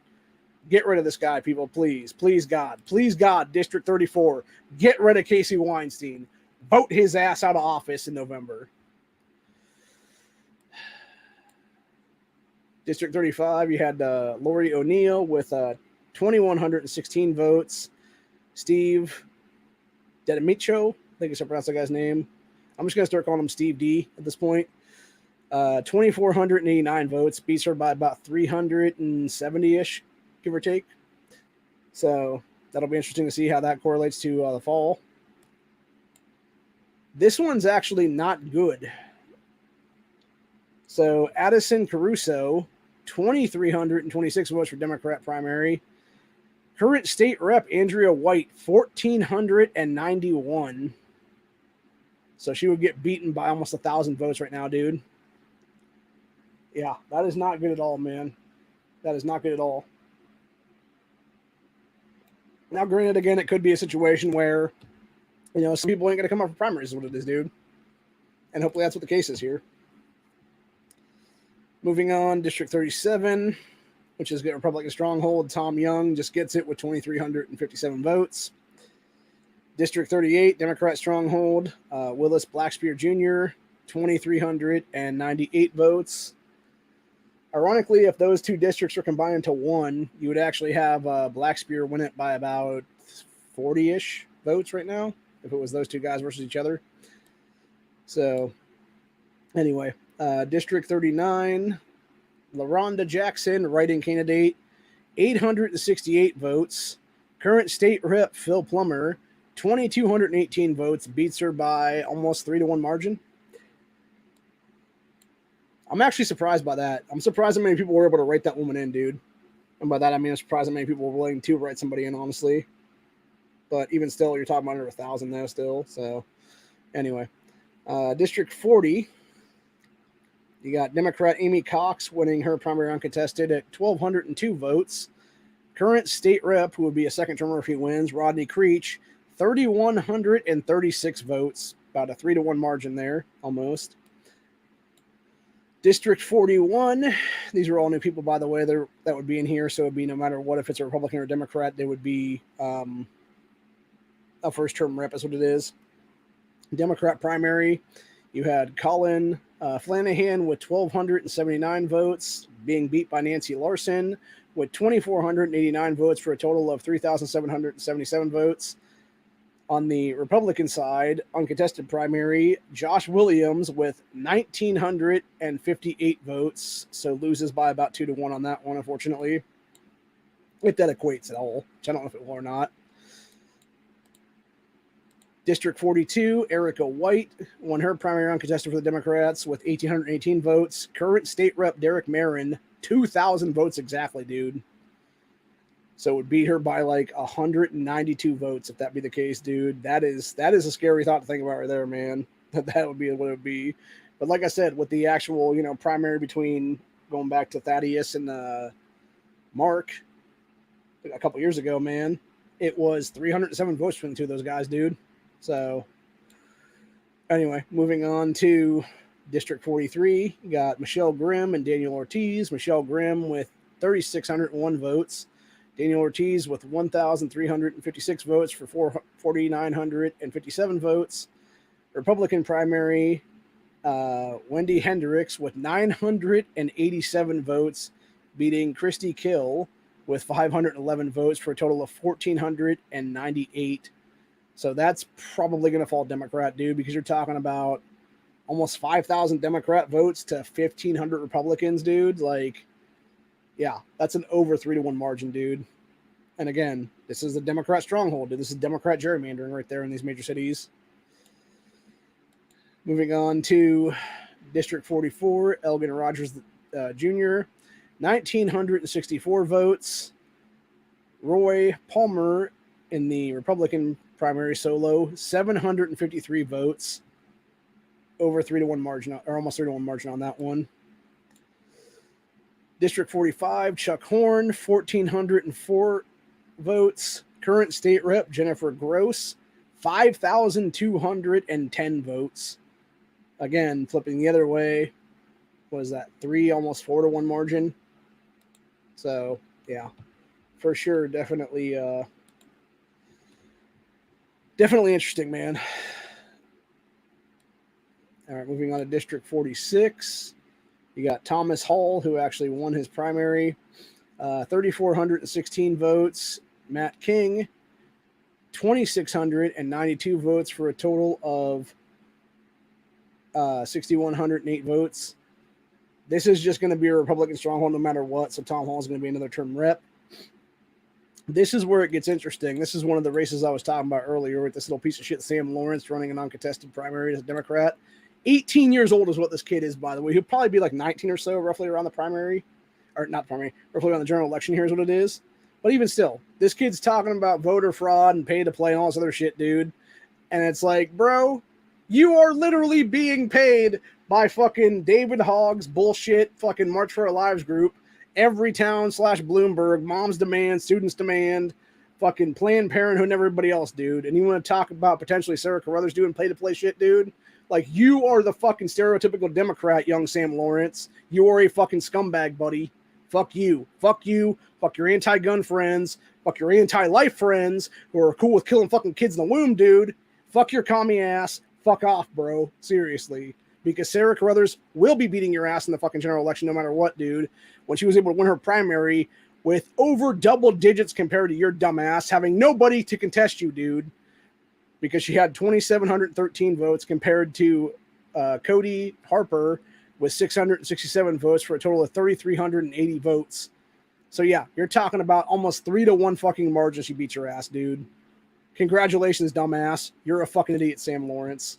Get rid of this guy, people, please. Please, God. Please, God, District 34. Get rid of Casey Weinstein. Vote his ass out of office in November. District 35, you had Lori O'Neill with 2,116 votes. Steve Dedemicho, I think I should pronounce that guy's name. I'm just going to start calling him Steve D at this point. 2,489 votes, beats her by about 370-ish, give or take. So that'll be interesting to see how that correlates to the fall. This one's actually not good. So Addison Caruso, 2,326 votes for Democrat primary. Current state rep Andrea White, 1,491. So she would get beaten by almost 1,000 votes right now, dude. Yeah, that is not good at all, man. That is not good at all. Now, granted, again, it could be a situation where, some people ain't going to come up for primaries, is what it is, dude. And hopefully that's what the case is here. Moving on, District 37, which is Republican stronghold. Tom Young just gets it with 2,357 votes. District 38, Democrat stronghold. Willis Blackspear Jr., 2,398 votes. Ironically, if those two districts were combined into one, you would actually have Blackspear win it by about 40-ish votes right now, if it was those two guys versus each other. So, anyway, District 39, LaRonda Jackson, write-in candidate, 868 votes. Current state rep Phil Plummer, 2,218 votes, beats her by almost 3-1 margin. I'm actually surprised by that. I'm surprised how many people were able to write that woman in, dude. And by that, I mean I'm surprised how many people were willing to write somebody in, honestly. But even still, you're talking about under 1,000 though still. So, anyway. District 40, you got Democrat Amy Cox winning her primary uncontested at 1,202 votes. Current state rep, who would be a second termer if he wins, Rodney Creech, 3,136 votes. About a 3-1 margin there, almost. District 41, these are all new people, by the way, that would be in here, so it would be no matter what, if it's a Republican or Democrat, they would be a first-term rep, is what it is. Democrat primary, you had Colin Flanagan with 1,279 votes, being beat by Nancy Larson with 2,489 votes for a total of 3,777 votes. On the Republican side, uncontested primary, Josh Williams with 1,958 votes, so loses by about 2-1 on that one, unfortunately. If that equates at all, which I don't know if it will or not. District 42, Erica White won her primary uncontested for the Democrats with 1,818 votes. Current state rep Derek Marin, 2,000 votes exactly, dude. So it would beat her by like 192 votes if that be the case, dude. That is a scary thought to think about right there, man. That would be what it would be. But like I said, with the actual, primary between going back to Thaddeus and Mark a couple years ago, man, it was 307 votes between the two of those guys, dude. So anyway, moving on to District 43, you got Michelle Grimm and Daniel Ortiz. Michelle Grimm with 3,601 votes. Daniel Ortiz with 1,356 votes for 4,957 votes. Republican primary, Wendy Hendricks with 987 votes, beating Christy Kill with 511 votes for a total of 1,498. So that's probably going to fall Democrat, dude, because you're talking about almost 5,000 Democrat votes to 1,500 Republicans, dude. Like, yeah, that's an over 3-1 margin, dude. And again, this is a Democrat stronghold, dude. This is Democrat gerrymandering right there in these major cities. Moving on to District 44, Elgin Rogers Jr., 1,964 votes. Roy Palmer in the Republican primary solo, 753 votes. Over 3-1 margin, or almost 3-1 margin on that one. District 45, Chuck Horn, 1,404 votes. Current state rep Jennifer Gross, 5,210 votes. Again, flipping the other way, was that 3, almost 4-1 margin? So, yeah, for sure, definitely interesting, man. All right, moving on to District 46. You got Thomas Hall, who actually won his primary, 3,416 votes. Matt King, 2,692 votes for a total of 6,108 votes. This is just going to be a Republican stronghold no matter what, so Tom Hall is going to be another term rep. This is where it gets interesting. This is one of the races I was talking about earlier with this little piece of shit Sam Lawrence running an uncontested primary as a Democrat. 18 years old is what this kid is, by the way. He'll probably be like 19 or so, roughly around the primary. Or not primary, roughly around the general election here is what it is. But even still, this kid's talking about voter fraud and pay to play and all this other shit, dude. And it's like, bro, You are literally being paid by fucking David Hogg's bullshit fucking March for Our Lives group, Everytown / Bloomberg, Moms Demand, Students Demand, fucking Planned Parenthood, and everybody else, dude. And you want to talk about potentially Sarah Carruthers doing play-to-play shit, dude? Like, you are the fucking stereotypical Democrat, young Sam Lawrence. You are a fucking scumbag, buddy. Fuck you. Fuck you. Fuck your anti-gun friends. Fuck your anti-life friends who are cool with killing fucking kids in the womb, dude. Fuck your commie ass. Fuck off, bro. Seriously. Because Sarah Carruthers will be beating your ass in the fucking general election no matter what, dude. When she was able to win her primary with over double digits compared to your dumbass, having nobody to contest you, dude. Because she had 2,713 votes compared to Cody Harper with 667 votes for a total of 3,380 votes. So yeah, you're talking about almost 3-1 fucking margin. She beat your ass, dude. Congratulations, dumbass. You're a fucking idiot, Sam Lawrence.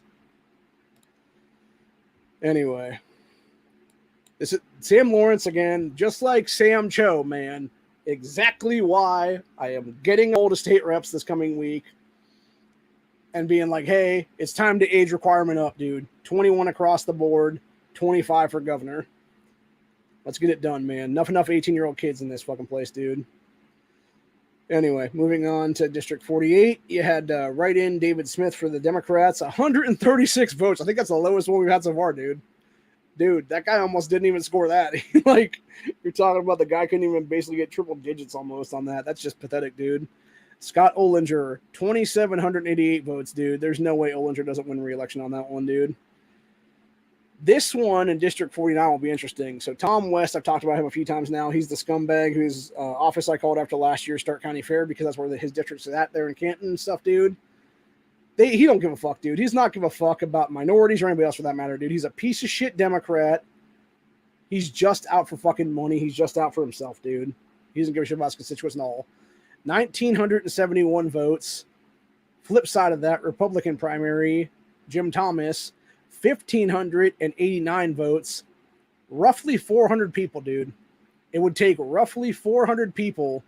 Anyway, this is Sam Lawrence again, just like Sam Cho, man. Exactly why I am getting all the state reps this coming week and being like, hey, it's time to age requirement up, dude. 21 across the board, 25 for governor. Let's get it done, man. Enough 18-year-old kids in this fucking place, dude. Anyway, moving on to District 48, you had write-in David Smith for the Democrats, 136 votes. I think that's the lowest one we've had so far, dude. Dude, that guy almost didn't even score that. Like, you're talking about the guy couldn't even basically get triple digits almost on that. That's just pathetic, dude. Scott Olinger, 2,788 votes, dude. There's no way Olinger doesn't win re-election on that one, dude. This one in District 49 will be interesting. So Tom West, I've talked about him a few times now. He's the scumbag whose office I called after last year's Stark County Fair because that's where his district's at there in Canton and stuff, dude. He don't give a fuck, dude. He's not give a fuck about minorities or anybody else for that matter, dude. He's a piece of shit Democrat. He's just out for fucking money. He's just out for himself, dude. He doesn't give a shit about his constituents at all. 1,971 votes. Flip side of that, Republican primary, Jim Thomas, 1,589 votes. Roughly 400 people, dude. It would take roughly 400 people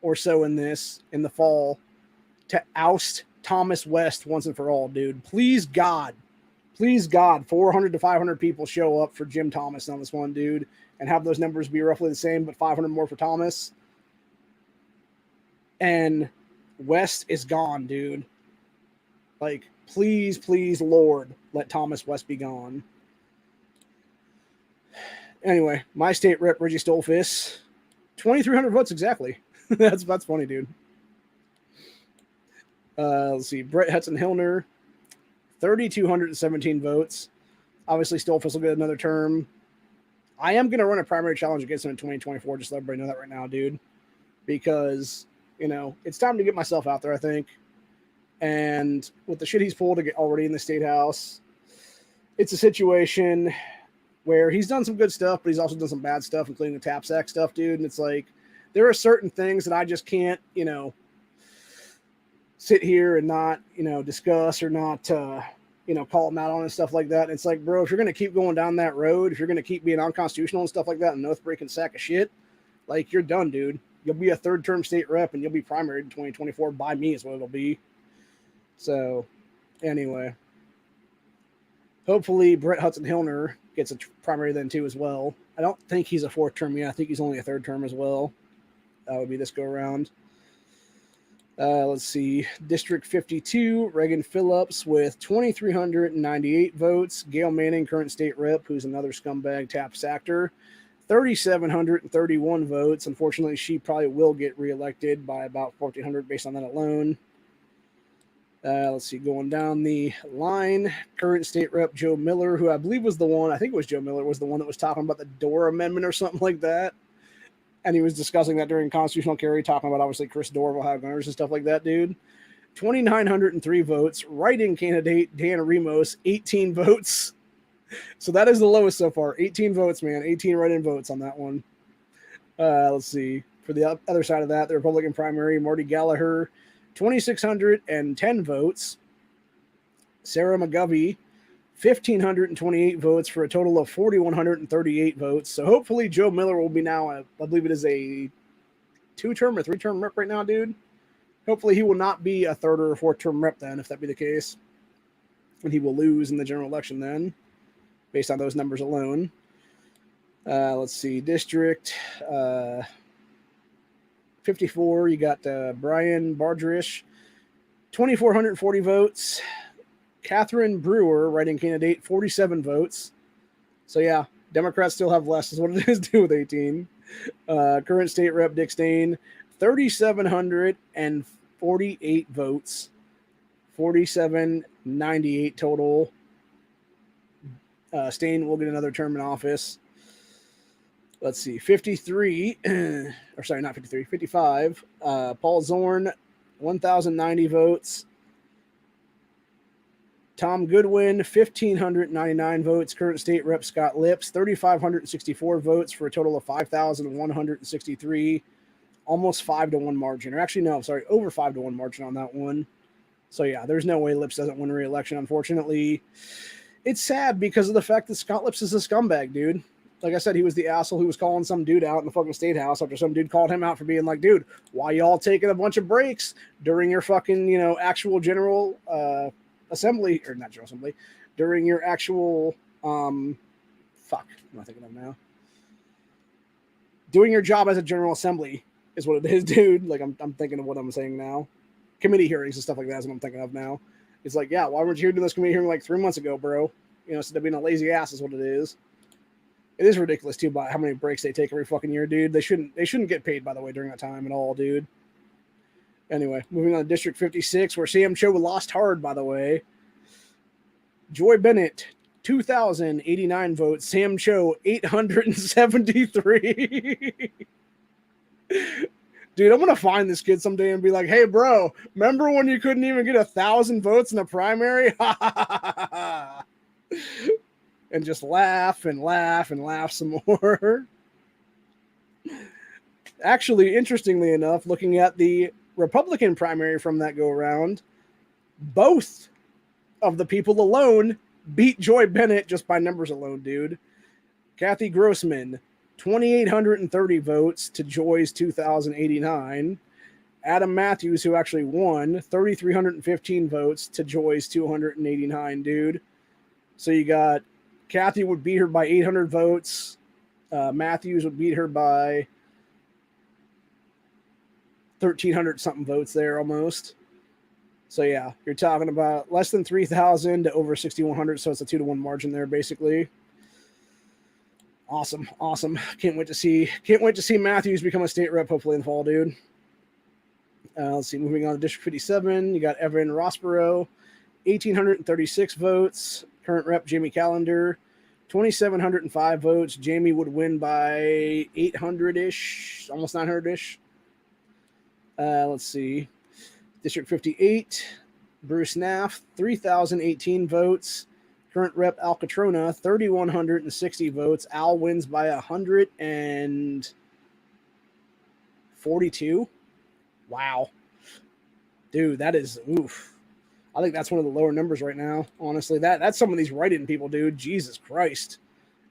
or so in the fall to oust Thomas West once and for all, dude. Please God, 400 to 500 people show up for Jim Thomas on this one, dude, and have those numbers be roughly the same, but 500 more for Thomas. And West is gone, dude. Like, please, Lord, let Thomas West be gone. Anyway, my state rep, Reggie Stolfis, 2,300 votes exactly. That's funny, dude. Let's see. Brett Hudson-Hillner, 3,217 votes. Obviously, Stolfis will get another term. I am going to run a primary challenge against him in 2024. Just let everybody know that right now, dude. Because, it's time to get myself out there, I think. And with the shit he's pulled already in the state house, it's a situation where he's done some good stuff, but he's also done some bad stuff, including the TAPSAC stuff, dude. And it's like, there are certain things that I just can't, sit here and not, discuss or not, call him out on and stuff like that. And it's like, bro, if you're going to keep going down that road, if you're going to keep being unconstitutional and stuff like that, and an oath-breaking sack of shit, like, you're done, dude. You'll be a third-term state rep, and you'll be primaried in 2024 by me is what it'll be. So, anyway. Hopefully, Brett Hudson-Hillner gets a primary then, too, as well. I don't think he's a fourth term yet. I think he's only a third term as well. That would be this go-around. Let's see. District 52, Reagan Phillips with 2,398 votes. Gail Manning, current state rep, who's another scumbag TAPS actor, 3,731 votes. Unfortunately, she probably will get reelected by about 1,400 based on that alone. Let's see, going down the line, current state rep Joe Miller, who I believe was the one, I think it was Joe Miller, was the one that was talking about the Dorr Amendment or something like that. And he was discussing that during constitutional carry, talking about obviously Chris Dorr of Ohio Gunners and stuff like that, dude. 2,903 votes. Write-in candidate Dan Remos, 18 votes. So that is the lowest so far. 18 votes, man. 18 write-in votes on that one. Let's see. For the other side of that, the Republican primary, Marty Gallagher, 2,610 votes. Sarah McGovey, 1,528 votes for a total of 4,138 votes. So hopefully Joe Miller will be now, I believe it is a 2-term or 3-term rep right now, dude. Hopefully he will not be a 3rd or 4th term rep then, if that be the case. and he will lose in the general election then, based on those numbers alone. Let's see, District 54, you got Brian Bardrish, 2,440 votes. Catherine Brewer, writing candidate, 47 votes. So yeah, Democrats still have less, is what it is, due with 18. Current state rep Dick Stain, 3,748 votes, 4,798 total. Stain will get another term in office. Let's see, 55. Paul Zorn, 1,090 votes. Tom Goodwin, 1,599 votes. Current state rep Scott Lips, 3,564 votes for a total of 5,163. Almost 5-1 margin. Or actually, no, sorry, over 5-1 margin on that one. So yeah, there's no way Lips doesn't win re-election, unfortunately. It's sad because of the fact that Scott Lips is a scumbag, dude. Like I said, he was the asshole who was calling some dude out in the fucking state house after some dude called him out for being like, dude, why y'all taking a bunch of breaks during your fucking, actual general assembly, or not general assembly, during your actual, what am I thinking of now? Doing your job as a general assembly is what it is, dude. Like, I'm thinking of what I'm saying now. Committee hearings and stuff like that is what I'm thinking of now. It's like, yeah, why weren't you here doing this committee hearing like 3 months ago, bro? Instead of being a lazy ass is what it is. It is ridiculous too, about how many breaks they take every fucking year, dude. They shouldn't get paid, by the way, during that time at all, dude. Anyway, moving on to District 56, where Sam Cho lost hard, by the way. Joy Bennett, 2,089 votes. Sam Cho, 873. Dude, I'm going to find this kid someday and be like, hey, bro, remember when you couldn't even get 1,000 votes in a primary? And just laugh and laugh and laugh some more. Actually, interestingly enough, looking at the Republican primary from that go-around, both of the people alone beat Joy Bennett just by numbers alone, dude. Kathy Grossman, 2,830 votes to Joy's 2,089. Adam Matthews, who actually won, 3,315 votes to Joy's 289, dude. So you got Kathy would beat her by 800 votes. Matthews would beat her by 1,300 something votes there almost. So yeah, you're talking about less than 3,000 to over 6,100. So it's a 2-1 margin there, basically. Awesome. Can't wait to see Matthews become a state rep hopefully in the fall, dude. Let's see. Moving on to District 57, you got Evan Rossborough, 1,836 votes. Current rep Jamie Callender, 2,705 votes. Jamie would win by 800-ish, almost 900-ish. Let's see. District 58, Bruce Naff, 3,018 votes. Current rep Al Catrona, 3,160 votes. Al wins by 142. Wow. Dude, that is, oof. I think that's one of the lower numbers right now. Honestly, that's some of these write-in people, dude. Jesus Christ,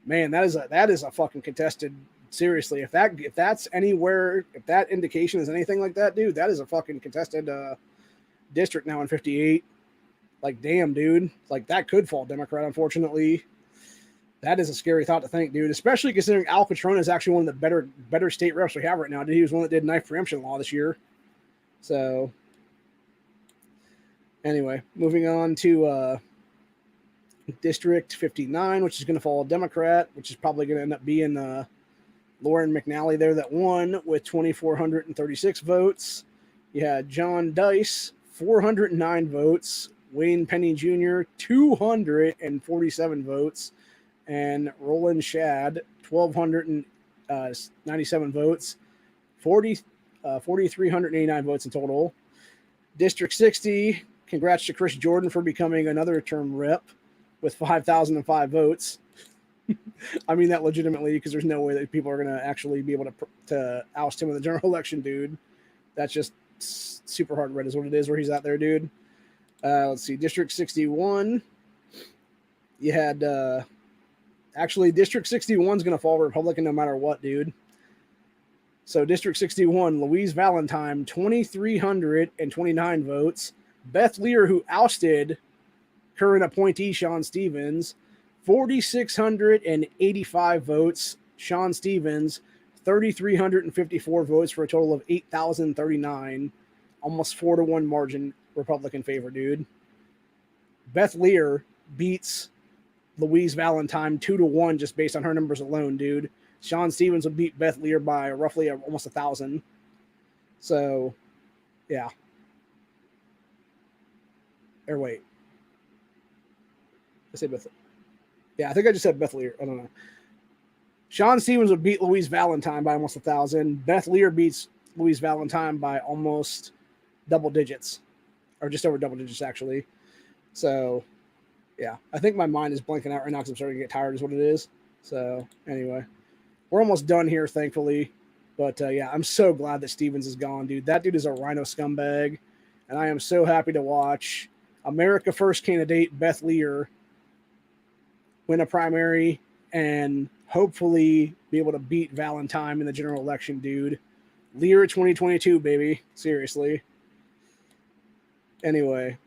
man, that is a fucking contested. Seriously, if that's anywhere, if that indication is anything like that, dude, that is a fucking contested district now in 58. Like, damn, dude, like that could fall Democrat. Unfortunately, that is a scary thought to think, dude. Especially considering Al Catrona is actually one of the better state reps we have right now. Dude, he was one that did knife preemption law this year. So. Anyway, moving on to District 59, which is going to fall Democrat, which is probably going to end up being Lauren McNally there that won with 2,436 votes. You had John Dice, 409 votes. Wayne Penny Jr., 247 votes. And Roland Shad, 1,297 votes. 4,389 votes in total. District 60, congrats to Chris Jordan for becoming another term rep with 5,005 votes. I mean that legitimately, because there's no way that people are going to actually be able to oust him in the general election, dude. That's just super hard red is what it is where he's at there, dude. Let's see, District 61. You had actually District 61 is going to fall Republican no matter what, dude. So District 61, Louise Valentine, 2,329 votes. Beth Lear, who ousted current appointee Sean Stevens, 4,685 votes. Sean Stevens, 3,354 votes for a total of 8,039. Almost 4-1 margin Republican favor, dude. Beth Lear beats Louise Valentine 2-1 just based on her numbers alone, dude. Sean Stevens would beat Beth Lear by roughly almost 1,000. So, yeah. Or wait. I say Beth. Yeah, I think I just said Beth Lear. I don't know. Sean Stevens would beat Louise Valentine by almost 1,000. Beth Lear beats Louise Valentine by almost double digits, or just over double digits, actually. So, yeah, I think my mind is blanking out right now because I'm starting to get tired is what it is. So, anyway, we're almost done here, thankfully. But, yeah, I'm so glad that Stevens is gone, dude. That dude is a rhino scumbag, and I am so happy to watch America First candidate Beth Lear win a primary and hopefully be able to beat Valentine in the general election, dude. Lear 2022, baby. Seriously. Anyway,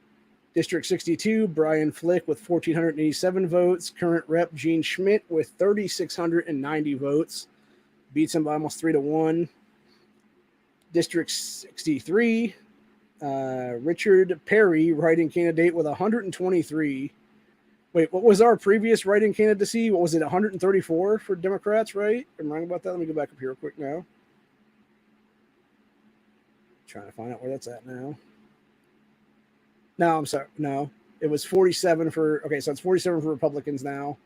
District 62, Brian Flick with 1,487 votes. Current rep Gene Schmidt with 3,690 votes. Beats him by almost 3-1. District 63, Richard Perry, write-in candidate with 123. Wait, what was our previous write-in candidacy? What was it, 134 for Democrats, right? Am I wrong about that? Let me go back up here real quick now. Trying to find out where that's at now. No, I'm sorry. No, it was 47 for, okay, so it's 47 for Republicans now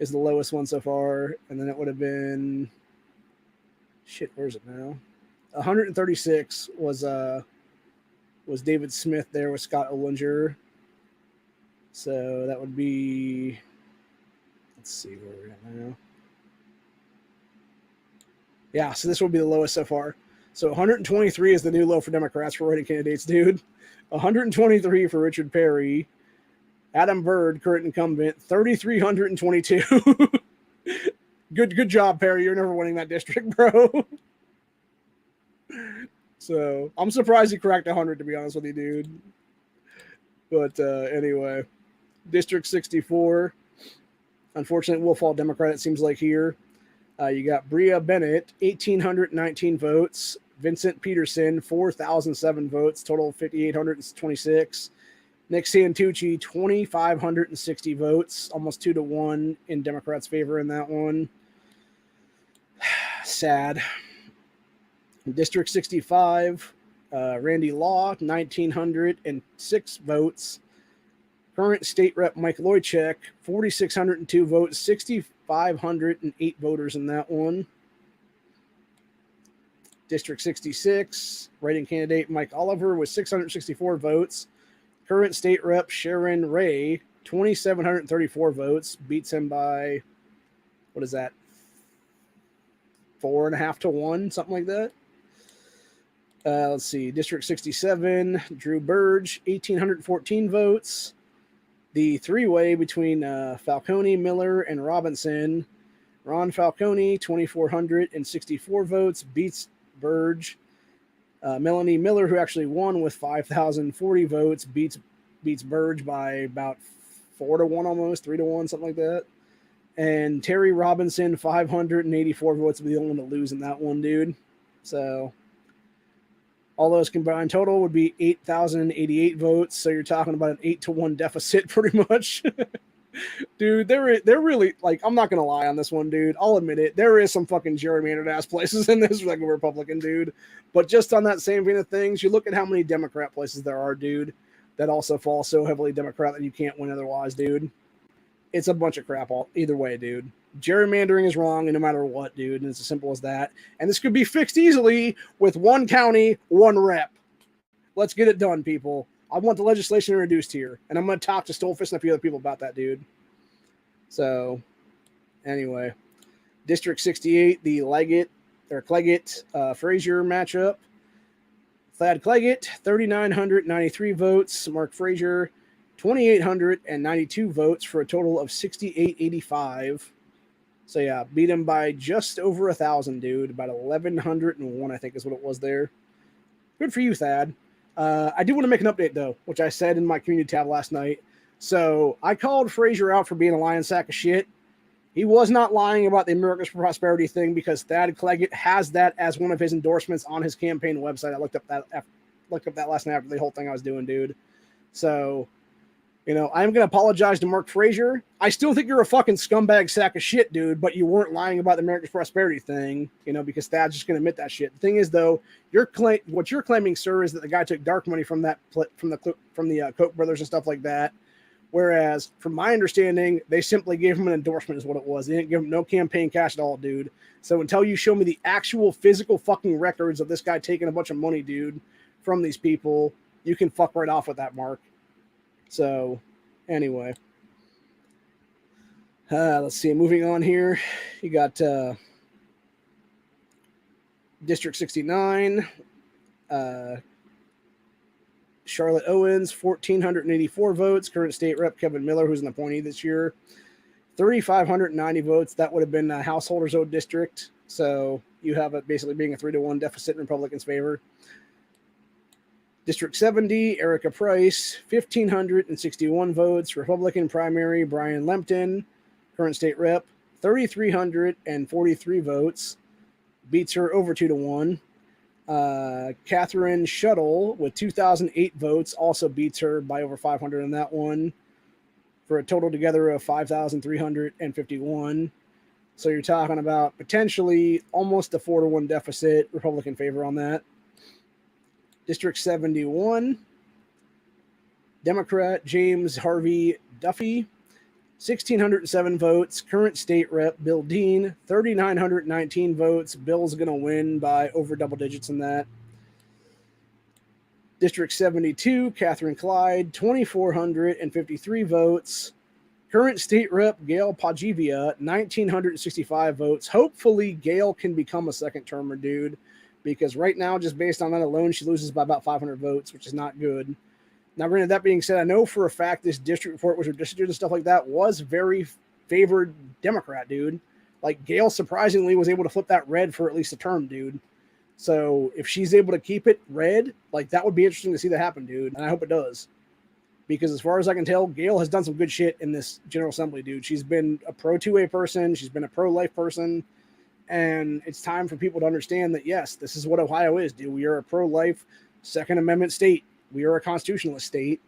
is the lowest one so far. And then it would have been, shit, where's it now? 136 was David Smith there with Scott Olinger. So that would be, let's see where we're at now. Yeah, so this will be the lowest so far. So 123 is the new low for Democrats for writing candidates, dude. 123 for Richard Perry. Adam Byrd, current incumbent, 3,322. Good job, Perry. You're never winning that district, bro. So I'm surprised he cracked 100, to be honest with you, dude. But anyway, District 64. Unfortunately, will fall Democrat, it seems like here. You got Bria Bennett, 1,819 votes. Vincent Peterson, 4,007 votes, total 5,826. Nick Santucci, 2,560 votes, almost 2-1 in Democrats' favor in that one. Sad. District 65, Randy Law, 1,906 votes. Current state rep Mike Loychek, 4,602 votes, 6,508 voters in that one. District 66, write-in candidate Mike Oliver with 664 votes. Current state rep Sharon Ray, 2,734 votes, beats him by, what is that, 4.5-1, something like that. Let's see, District 67, Drew Burge, 1,814 votes. The three-way between Falcone, Miller, and Robinson. Ron Falcone, 2,464 votes, beats Burge. Melanie Miller, who actually won with 5,040 votes, beats Burge by about 4-1 almost, 3-1, something like that. And Terry Robinson, 584 votes, will be the only one to lose in that one, dude. So all those combined total would be 8,088 votes. So you're talking about an 8-1 deficit pretty much. Dude, they're really, like, I'm not going to lie on this one, dude. I'll admit it. There is some fucking gerrymandered ass places in this, like a Republican, dude. But just on that same vein of things, you look at how many Democrat places there are, dude, that also fall so heavily Democrat that you can't win otherwise, dude. It's a bunch of crap either way, dude. Gerrymandering is wrong, and no matter what, dude. And it's as simple as that. And this could be fixed easily with one county, one rep. Let's get it done, people. I want the legislation introduced here, and I'm going to talk to Stolfus and a few other people about that, dude. So, anyway, District 68, the Cleggett-Frazier matchup. Thad Cleggett, 3,993 votes. Mark Frazier, 2,892 votes for a total of 6,885. So, yeah, beat him by just over 1,000, dude. About 1,101, I think is what it was there. Good for you, Thad. I do want to make an update, though, which I said in my community tab last night. So I called Frazier out for being a lying sack of shit. He was not lying about the America's Prosperity thing because Thad Claggett has that as one of his endorsements on his campaign website. I looked up that last night after the whole thing I was doing, dude. So, you know, I'm going to apologize to Mark Frazier. I still think you're a fucking scumbag sack of shit, dude, but you weren't lying about the America's Prosperity thing, you know, because Thad's just going to admit that shit. The thing is, though, what you're claiming, sir, is that the guy took dark money from the Koch brothers and stuff like that. Whereas, from my understanding, they simply gave him an endorsement, is what it was. They didn't give him no campaign cash at all, dude. So until you show me the actual physical fucking records of this guy taking a bunch of money, dude, from these people, you can fuck right off with that, Mark. So, anyway. Let's see. Moving on here. You got District 69. Charlotte Owens, 1,484 votes. Current state rep Kevin Miller, who's an appointee this year, 3,590 votes. That would have been a householder's own district. So you have it basically being a 3-1 deficit in Republicans' favor. District 70, Erica Price, 1,561 votes. Republican primary, Brian Lempton, current state rep, 3,343 votes. Beats her over 2-1. Catherine Shuttle with 2,008 votes also beats her by over 500 in that one for a total together of 5,351. So you're talking about potentially almost a 4-1 deficit, Republican favor on that. District 71, Democrat James Harvey Duffy, 1,607 votes. Current state rep Bill Dean, 3,919 votes. Bill's going to win by over double digits in that. District 72, Catherine Clyde, 2,453 votes. Current state rep Gail Pagivia, 1,965 votes. Hopefully Gail can become a second termer, dude, because right now, just based on that alone, she loses by about 500 votes, which is not good. Now, granted, that being said, I know for a fact this district report was redistricted and stuff like that was very favored Democrat, dude. Like, Gail surprisingly was able to flip that red for at least a term, dude. So if she's able to keep it red, like, that would be interesting to see that happen, dude. And I hope it does. Because as far as I can tell, Gail has done some good shit in this General Assembly, dude. She's been a pro-2A person. She's been a pro-life person. And it's time for people to understand that, yes, this is what Ohio is, dude. We are a pro-life Second Amendment state. We are a constitutionalist state.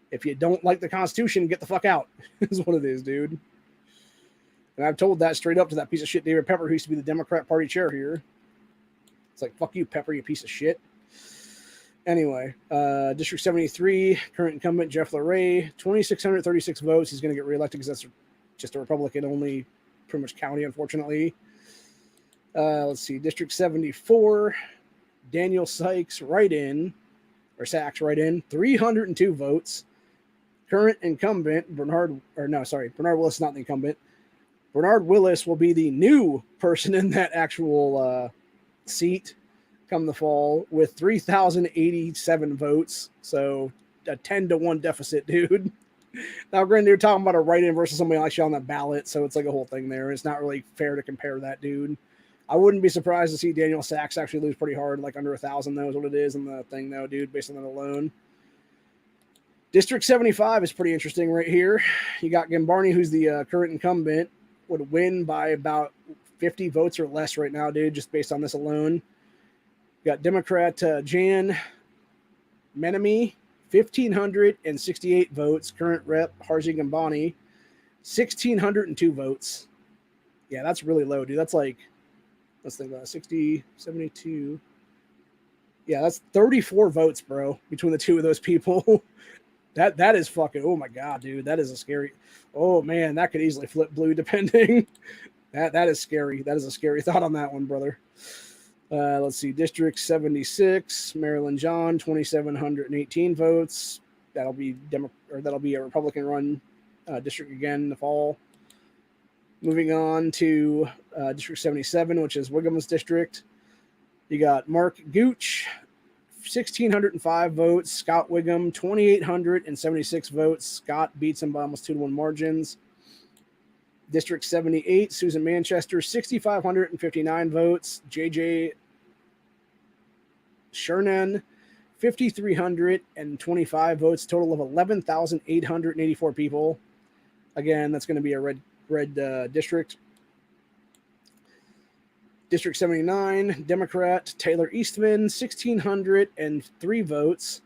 If you don't like the Constitution, get the fuck out, is what it is, dude. And I've told that straight up to that piece of shit David Pepper, who used to be the Democrat Party chair here. It's like, fuck you, Pepper, you piece of shit. Anyway, District 73, current incumbent Jeff LaRae, 2,636 votes. He's going to get reelected because that's just a Republican-only pretty much county, unfortunately. Let's see, District 74, Daniel Sachs, write-in, 302 votes. Current incumbent, Bernard Willis is not the incumbent. Bernard Willis will be the new person in that actual seat come the fall with 3,087 votes. So a 10-1 deficit, dude. Now, granted, they're talking about a write-in versus somebody actually on the ballot, so it's like a whole thing there. It's not really fair to compare that, dude. I wouldn't be surprised to see Daniel Sachs actually lose pretty hard, like under 1,000, though, is what it is in the thing, though, dude, based on that alone. District 75 is pretty interesting right here. You got Gambarney, who's the current incumbent, would win by about 50 votes or less right now, dude, just based on this alone. You got Democrat Jan Menemy, 1,568 votes. Current rep Harji Gambani, 1,602 votes. Yeah, that's really low, dude. That's like, let's think about it, 60, 72. Yeah, that's 34 votes, bro, between the two of those people. That is fucking, oh my God, dude. That is a scary, oh man, that could easily flip blue depending. That is scary. That is a scary thought on that one, brother. Let's see, District 76, Marilyn John, 2,718 votes. That'll be a Republican-run district again in the fall. Moving on to District 77, which is Wigham's district. You got Mark Gooch, 1,605 votes. Scott Wiggum, 2,876 votes. Scott beats him by almost 2-1 margins. District 78, Susan Manchester, 6,559 votes. JJ Shernan, 5,325 votes, total of 11,884 people. Again, that's going to be a red district. District 79, Democrat Taylor Eastman, 1,603 votes.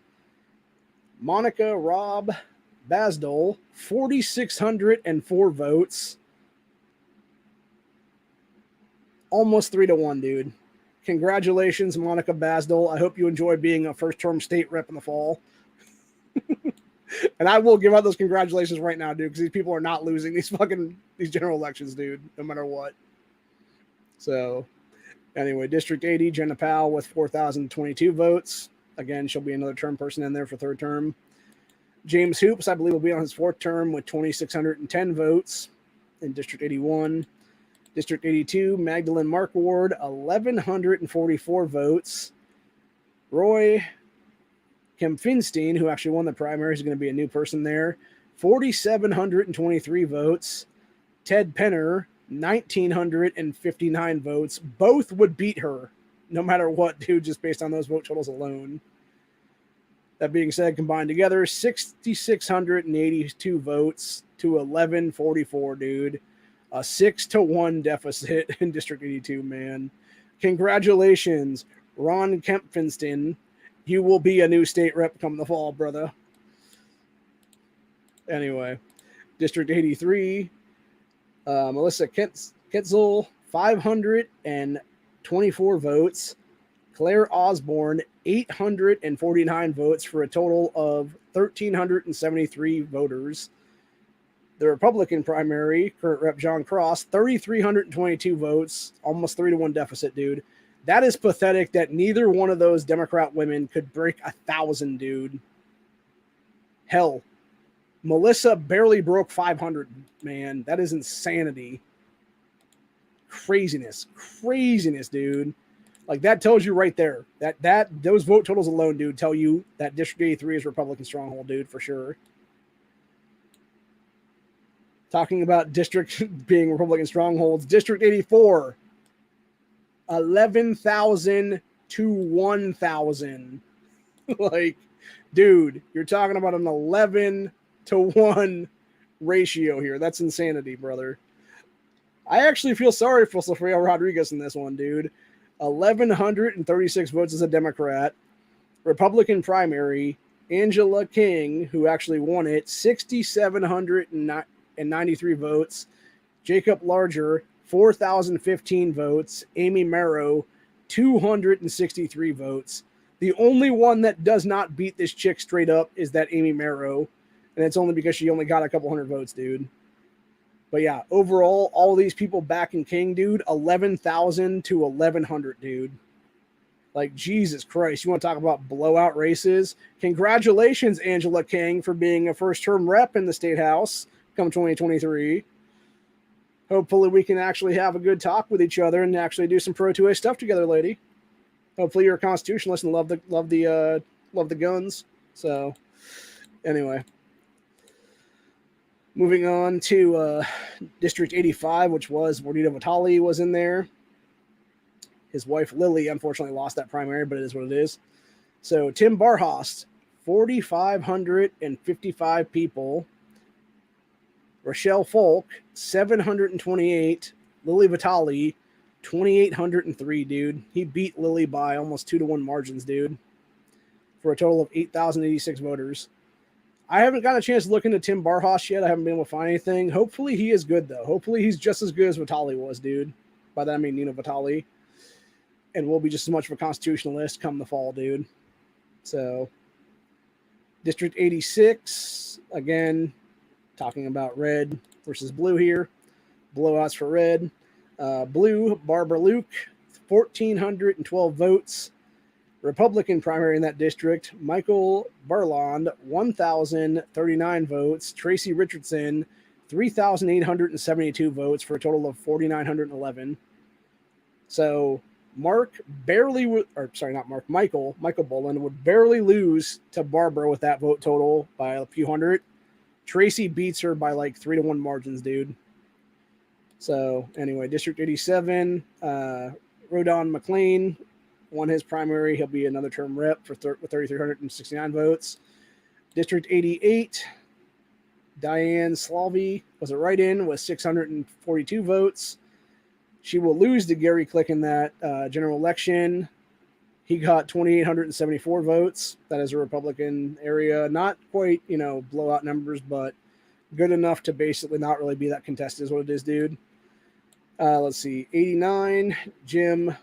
Monica Robb Basdol, 4,604 votes. Almost 3-1, dude. Congratulations, Monica Basdol. I hope you enjoy being a first-term state rep in the fall. And I will give out those congratulations right now, dude, because these people are not losing these general elections, dude, no matter what. So, anyway, District 80, Jenna Powell with 4,022 votes. Again, she'll be another term person in there for third term. James Hoops, I believe, will be on his fourth term with 2,610 votes in District 81. District 82, Magdalene Markward, 1,144 votes. Roy Kempfinstein, who actually won the primary, is going to be a new person there, 4,723 votes. Ted Penner, 1,959 votes. Both would beat her, no matter what, dude, just based on those vote totals alone. That being said, combined together, 6,682 votes to 1,144, dude. A 6-1 deficit in District 82, man. Congratulations, Ron Kempfinstein. You will be a new state rep come the fall, brother. Anyway, District 83, Melissa Ketzel, 524 votes. Claire Osborne, 849 votes for a total of 1,373 voters. The Republican primary, current rep John Cross, 3,322 votes, almost 3-1 deficit, dude. That is pathetic that neither one of those Democrat women could break 1,000, dude. Hell, Melissa barely broke 500, man. That is insanity. Craziness, dude. Like, that tells you right there. Those vote totals alone, dude, tell you that District 83 is Republican stronghold, dude, for sure. Talking about district being Republican strongholds, District 84, 11,000 to 1,000. Like, dude, you're talking about an 11 to 1 ratio here. That's insanity, brother. I actually feel sorry for Sofia Rodriguez in this one, dude. 1,136 votes as a Democrat. Republican primary, Angela King, who actually won it, 6,793 votes. Jacob Larger, 4,015 votes. Amy Marrow, 263 votes. The only one that does not beat this chick straight up is that Amy Marrow, and it's only because she only got a couple hundred votes, dude. But yeah, overall, all these people backing King, dude, 11,000 to 1,100, dude. Like, Jesus Christ, you want to talk about blowout races? Congratulations, Angela King, for being a first-term rep in the State House come 2023. Hopefully we can actually have a good talk with each other and actually do some Pro 2A stuff together, lady. Hopefully you're a constitutionalist and love the guns. So, anyway. Moving on to District 85, which was Mordito Vitale was in there. His wife, Lily, unfortunately lost that primary, but it is what it is. So Tim Barhast, 4,555 people. Rochelle Folk, 728. Lily Vitale, 2,803, dude. He beat Lily by almost 2-1 margins, dude, for a total of 8,086 voters. I haven't got a chance to look into Tim Barhas yet. I haven't been able to find anything. Hopefully he is good, though. Hopefully he's just as good as Vitale was, dude. By that I mean Nino Vitale. And will be just as much of a constitutionalist come the fall, dude. So, District 86, again, talking about red versus blue here. Blowouts for red. Blue, Barbara Luke, 1,412 votes. Republican primary in that district, Michael Barland, 1,039 votes. Tracy Richardson, 3,872 votes for a total of 4,911. So Michael Boland would barely lose to Barbara with that vote total by a few hundred. Tracy beats her by like 3-1 margins, dude. So anyway, District 87, Rodon McLean, won his primary. He'll be another term rep with 3,369 votes. District 88, Diane Slavy was a write-in with 642 votes. She will lose to Gary Click in that general election. He got 2,874 votes. That is a Republican area. Not quite, blowout numbers, but good enough to basically not really be that contested is what it is, dude. Let's see. 89, Jim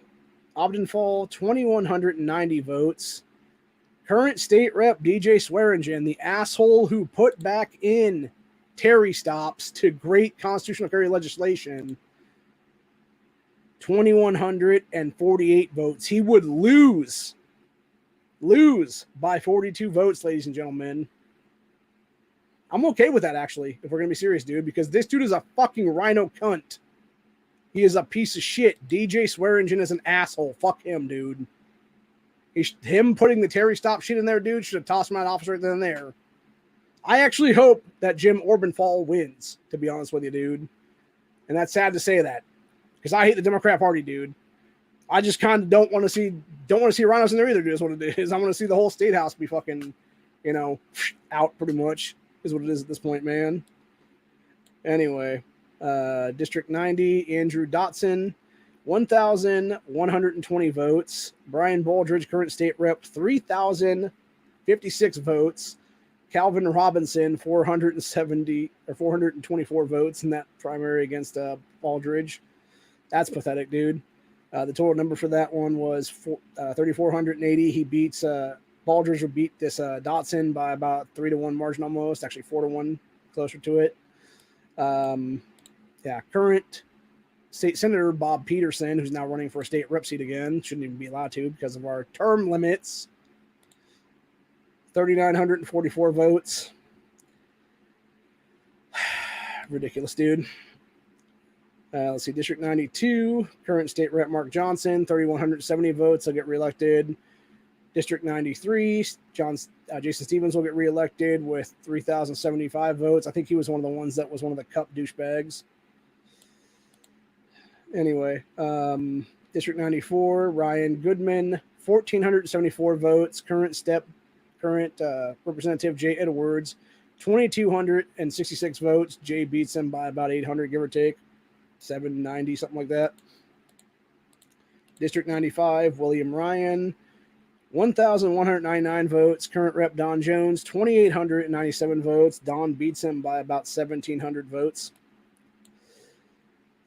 Obdenfall, 2,190 votes. Current state rep DJ Swearingen, the asshole who put back in Terry stops to great constitutional carry legislation, 2,148 votes. He would lose by 42 votes, ladies and gentlemen. I'm okay with that, actually, if we're going to be serious, dude, because this dude is a fucking rhino cunt. He is a piece of shit. DJ Swearingen is an asshole. Fuck him, dude. Him putting the Terry stop shit in there, dude, should have tossed him out of office right then and there. I actually hope that Jim Orbenfall wins, to be honest with you, dude. And that's sad to say that, because I hate the Democrat Party, dude. I just kind of don't want to see rhinos in there either, dude, is what it is. I want to see the whole state house be fucking, out pretty much, is what it is at this point, man. Anyway, District 90, Andrew Dotson, 1,120 votes. Brian Baldridge, current state rep, 3,056 votes. Calvin Robinson, 424 votes in that primary against Baldridge. That's pathetic, dude. The total number for that one was 3,480. He beats Baldridge will beat this Dotson by about 3-1 margin almost, actually 4-1, closer to it. Current state senator Bob Peterson, who's now running for a state rep seat again, shouldn't even be allowed to because of our term limits. 3,944 votes. Ridiculous, dude. Let's see, District 92, current state rep Mark Johnson, 3,170 votes. He'll get reelected. District 93, Jason Stevens will get reelected with 3,075 votes. I think he was one of the ones that was one of the cup douchebags. Anyway, District 94, Ryan Goodman, 1,474 votes. Current Representative Jay Edwards, 2,266 votes. Jay beats him by about 800, give or take, 790, something like that. District 95, William Ryan, 1,199 votes. Current rep Don Jones, 2,897 votes. Don beats him by about 1,700 votes.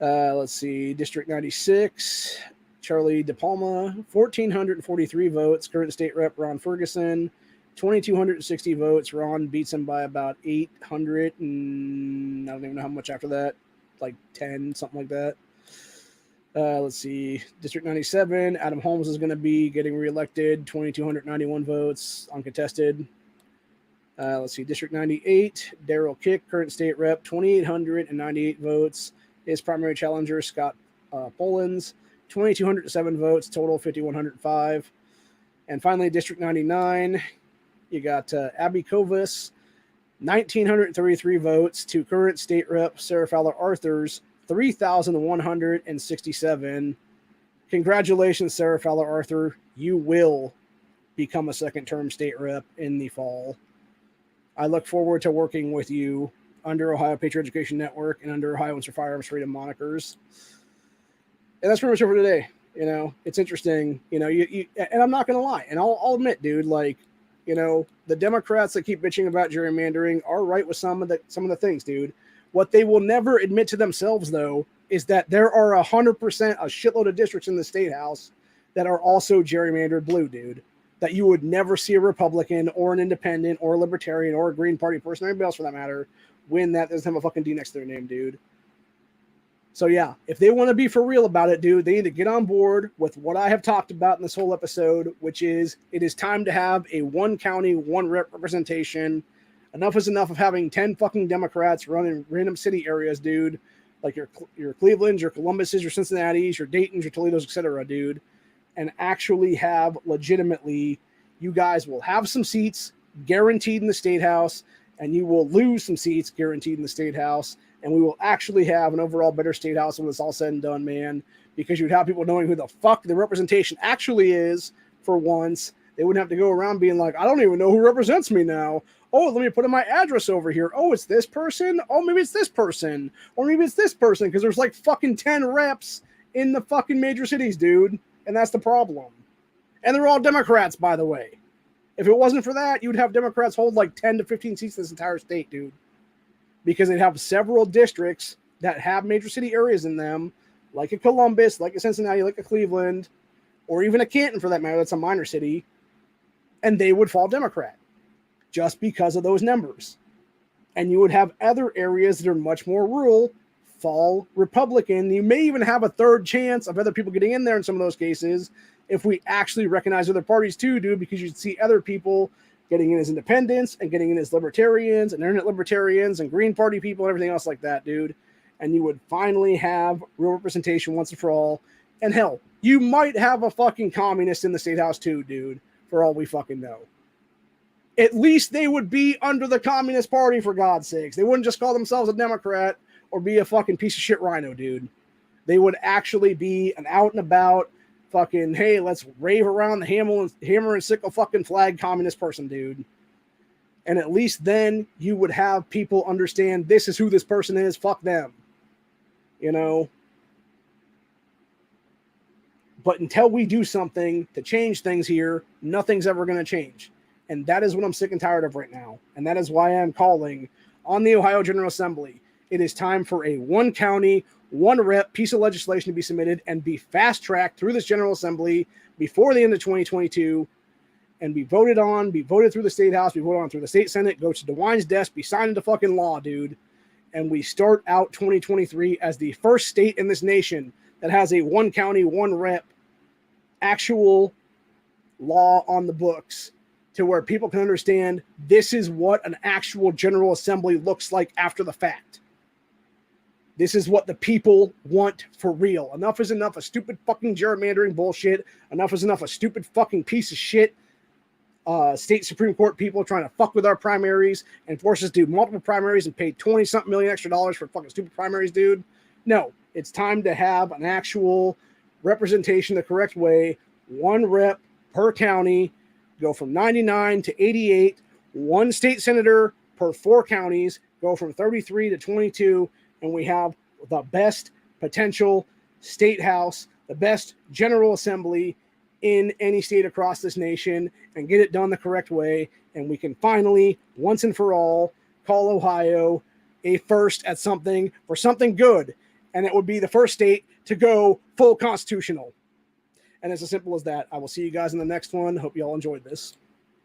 Let's see, District 96, Charlie DePalma, 1,443 votes. Current state rep Ron Ferguson, 2,260 votes. Ron beats him by about 800, and I don't even know how much after that, like 10, something like that. Let's see, District 97, Adam Holmes is going to be getting reelected, 2,291 votes, uncontested. Let's see, District 98, Daryl Kick, current state rep, 2,898 votes. His primary challenger, Scott Polans, 2,207 votes, total 5,105. And finally, District 99, you got Abby Kovas, 1,933 votes to current state rep Sarah Fowler Arthur's 3,167. Congratulations, Sarah Fowler Arthur. You will become a second-term state rep in the fall. I look forward to working with you under Ohio Patriot Education Network and under Ohioans for Firearms Freedom monikers. And that's pretty much over today. It's interesting. And I'm not going to lie. And I'll admit, dude, the Democrats that keep bitching about gerrymandering are right with some of the things, dude. What they will never admit to themselves, though, is that there are 100%, a shitload of districts in the state house that are also gerrymandered blue, dude. That you would never see a Republican or an independent or a libertarian or a Green Party person or anybody else for that matter win that doesn't have a fucking D next to their name, dude. So yeah, if they want to be for real about it, dude, they need to get on board with what I have talked about in this whole episode, which is it is time to have a one county, one rep representation. Enough is enough of having 10 fucking Democrats running random city areas, dude. Like your Clevelands, your Columbuses, your Cincinnati's, your Dayton's, your Toledo's, etc., dude. And actually have legitimately, you guys will have some seats guaranteed in the state house, and you will lose some seats guaranteed in the state house. And we will actually have an overall better state house when it's all said and done, man, because you'd have people knowing who the fuck the representation actually is for once. They wouldn't have to go around being like, I don't even know who represents me now. Oh, let me put in my address over here. Oh, it's this person. Oh, maybe it's this person. Or maybe it's this person, because there's like fucking 10 reps in the fucking major cities, dude. And that's the problem. And they're all Democrats, by the way. If it wasn't for that, you'd have Democrats hold like 10 to 15 seats in this entire state, dude. Because they'd have several districts that have major city areas in them, like a Columbus, like a Cincinnati, like a Cleveland, or even a Canton for that matter, that's a minor city, and they would fall Democrat just because of those numbers. And you would have other areas that are much more rural fall Republican. You may even have a third chance of other people getting in there in some of those cases if we actually recognize other parties too, dude, because you'd see other people getting in as independents and getting in as libertarians and internet libertarians and Green Party people and everything else like that, dude. And you would finally have real representation once and for all. And hell, you might have a fucking communist in the state house too, dude, for all we fucking know. At least they would be under the Communist Party, for God's sakes. They wouldn't just call themselves a Democrat or be a fucking piece of shit rhino, dude. They would actually be an out and about fucking, hey, let's rave around the hammer and sickle fucking flag communist person, dude. And at least then you would have people understand this is who this person is, fuck them. You know? But until we do something to change things here, nothing's ever going to change. And that is what I'm sick and tired of right now. And that is why I'm calling on the Ohio General Assembly. It is time for a one county, one rep piece of legislation to be submitted and be fast-tracked through this General Assembly before the end of 2022 and be voted on, be voted through the State House, be voted on through the State Senate, go to DeWine's desk, be signed into fucking law, dude. And we start out 2023 as the first state in this nation that has a one county, one rep actual law on the books to where people can understand this is what an actual General Assembly looks like after the fact. This is what the people want for real. Enough is enough of stupid fucking gerrymandering bullshit. Enough is enough of stupid fucking piece of shit state Supreme Court people trying to fuck with our primaries and force us to do multiple primaries and pay 20-something million extra dollars for fucking stupid primaries, dude. No, it's time to have an actual representation the correct way. One rep per county, go from 99 to 88. One state senator per 4 counties, go from 33 to 22. And we have the best potential state house, the best General Assembly in any state across this nation, and get it done the correct way. And we can finally, once and for all, call Ohio a first at something for something good. And it would be the first state to go full constitutional. And it's as simple as that. I will see you guys in the next one. Hope you all enjoyed this.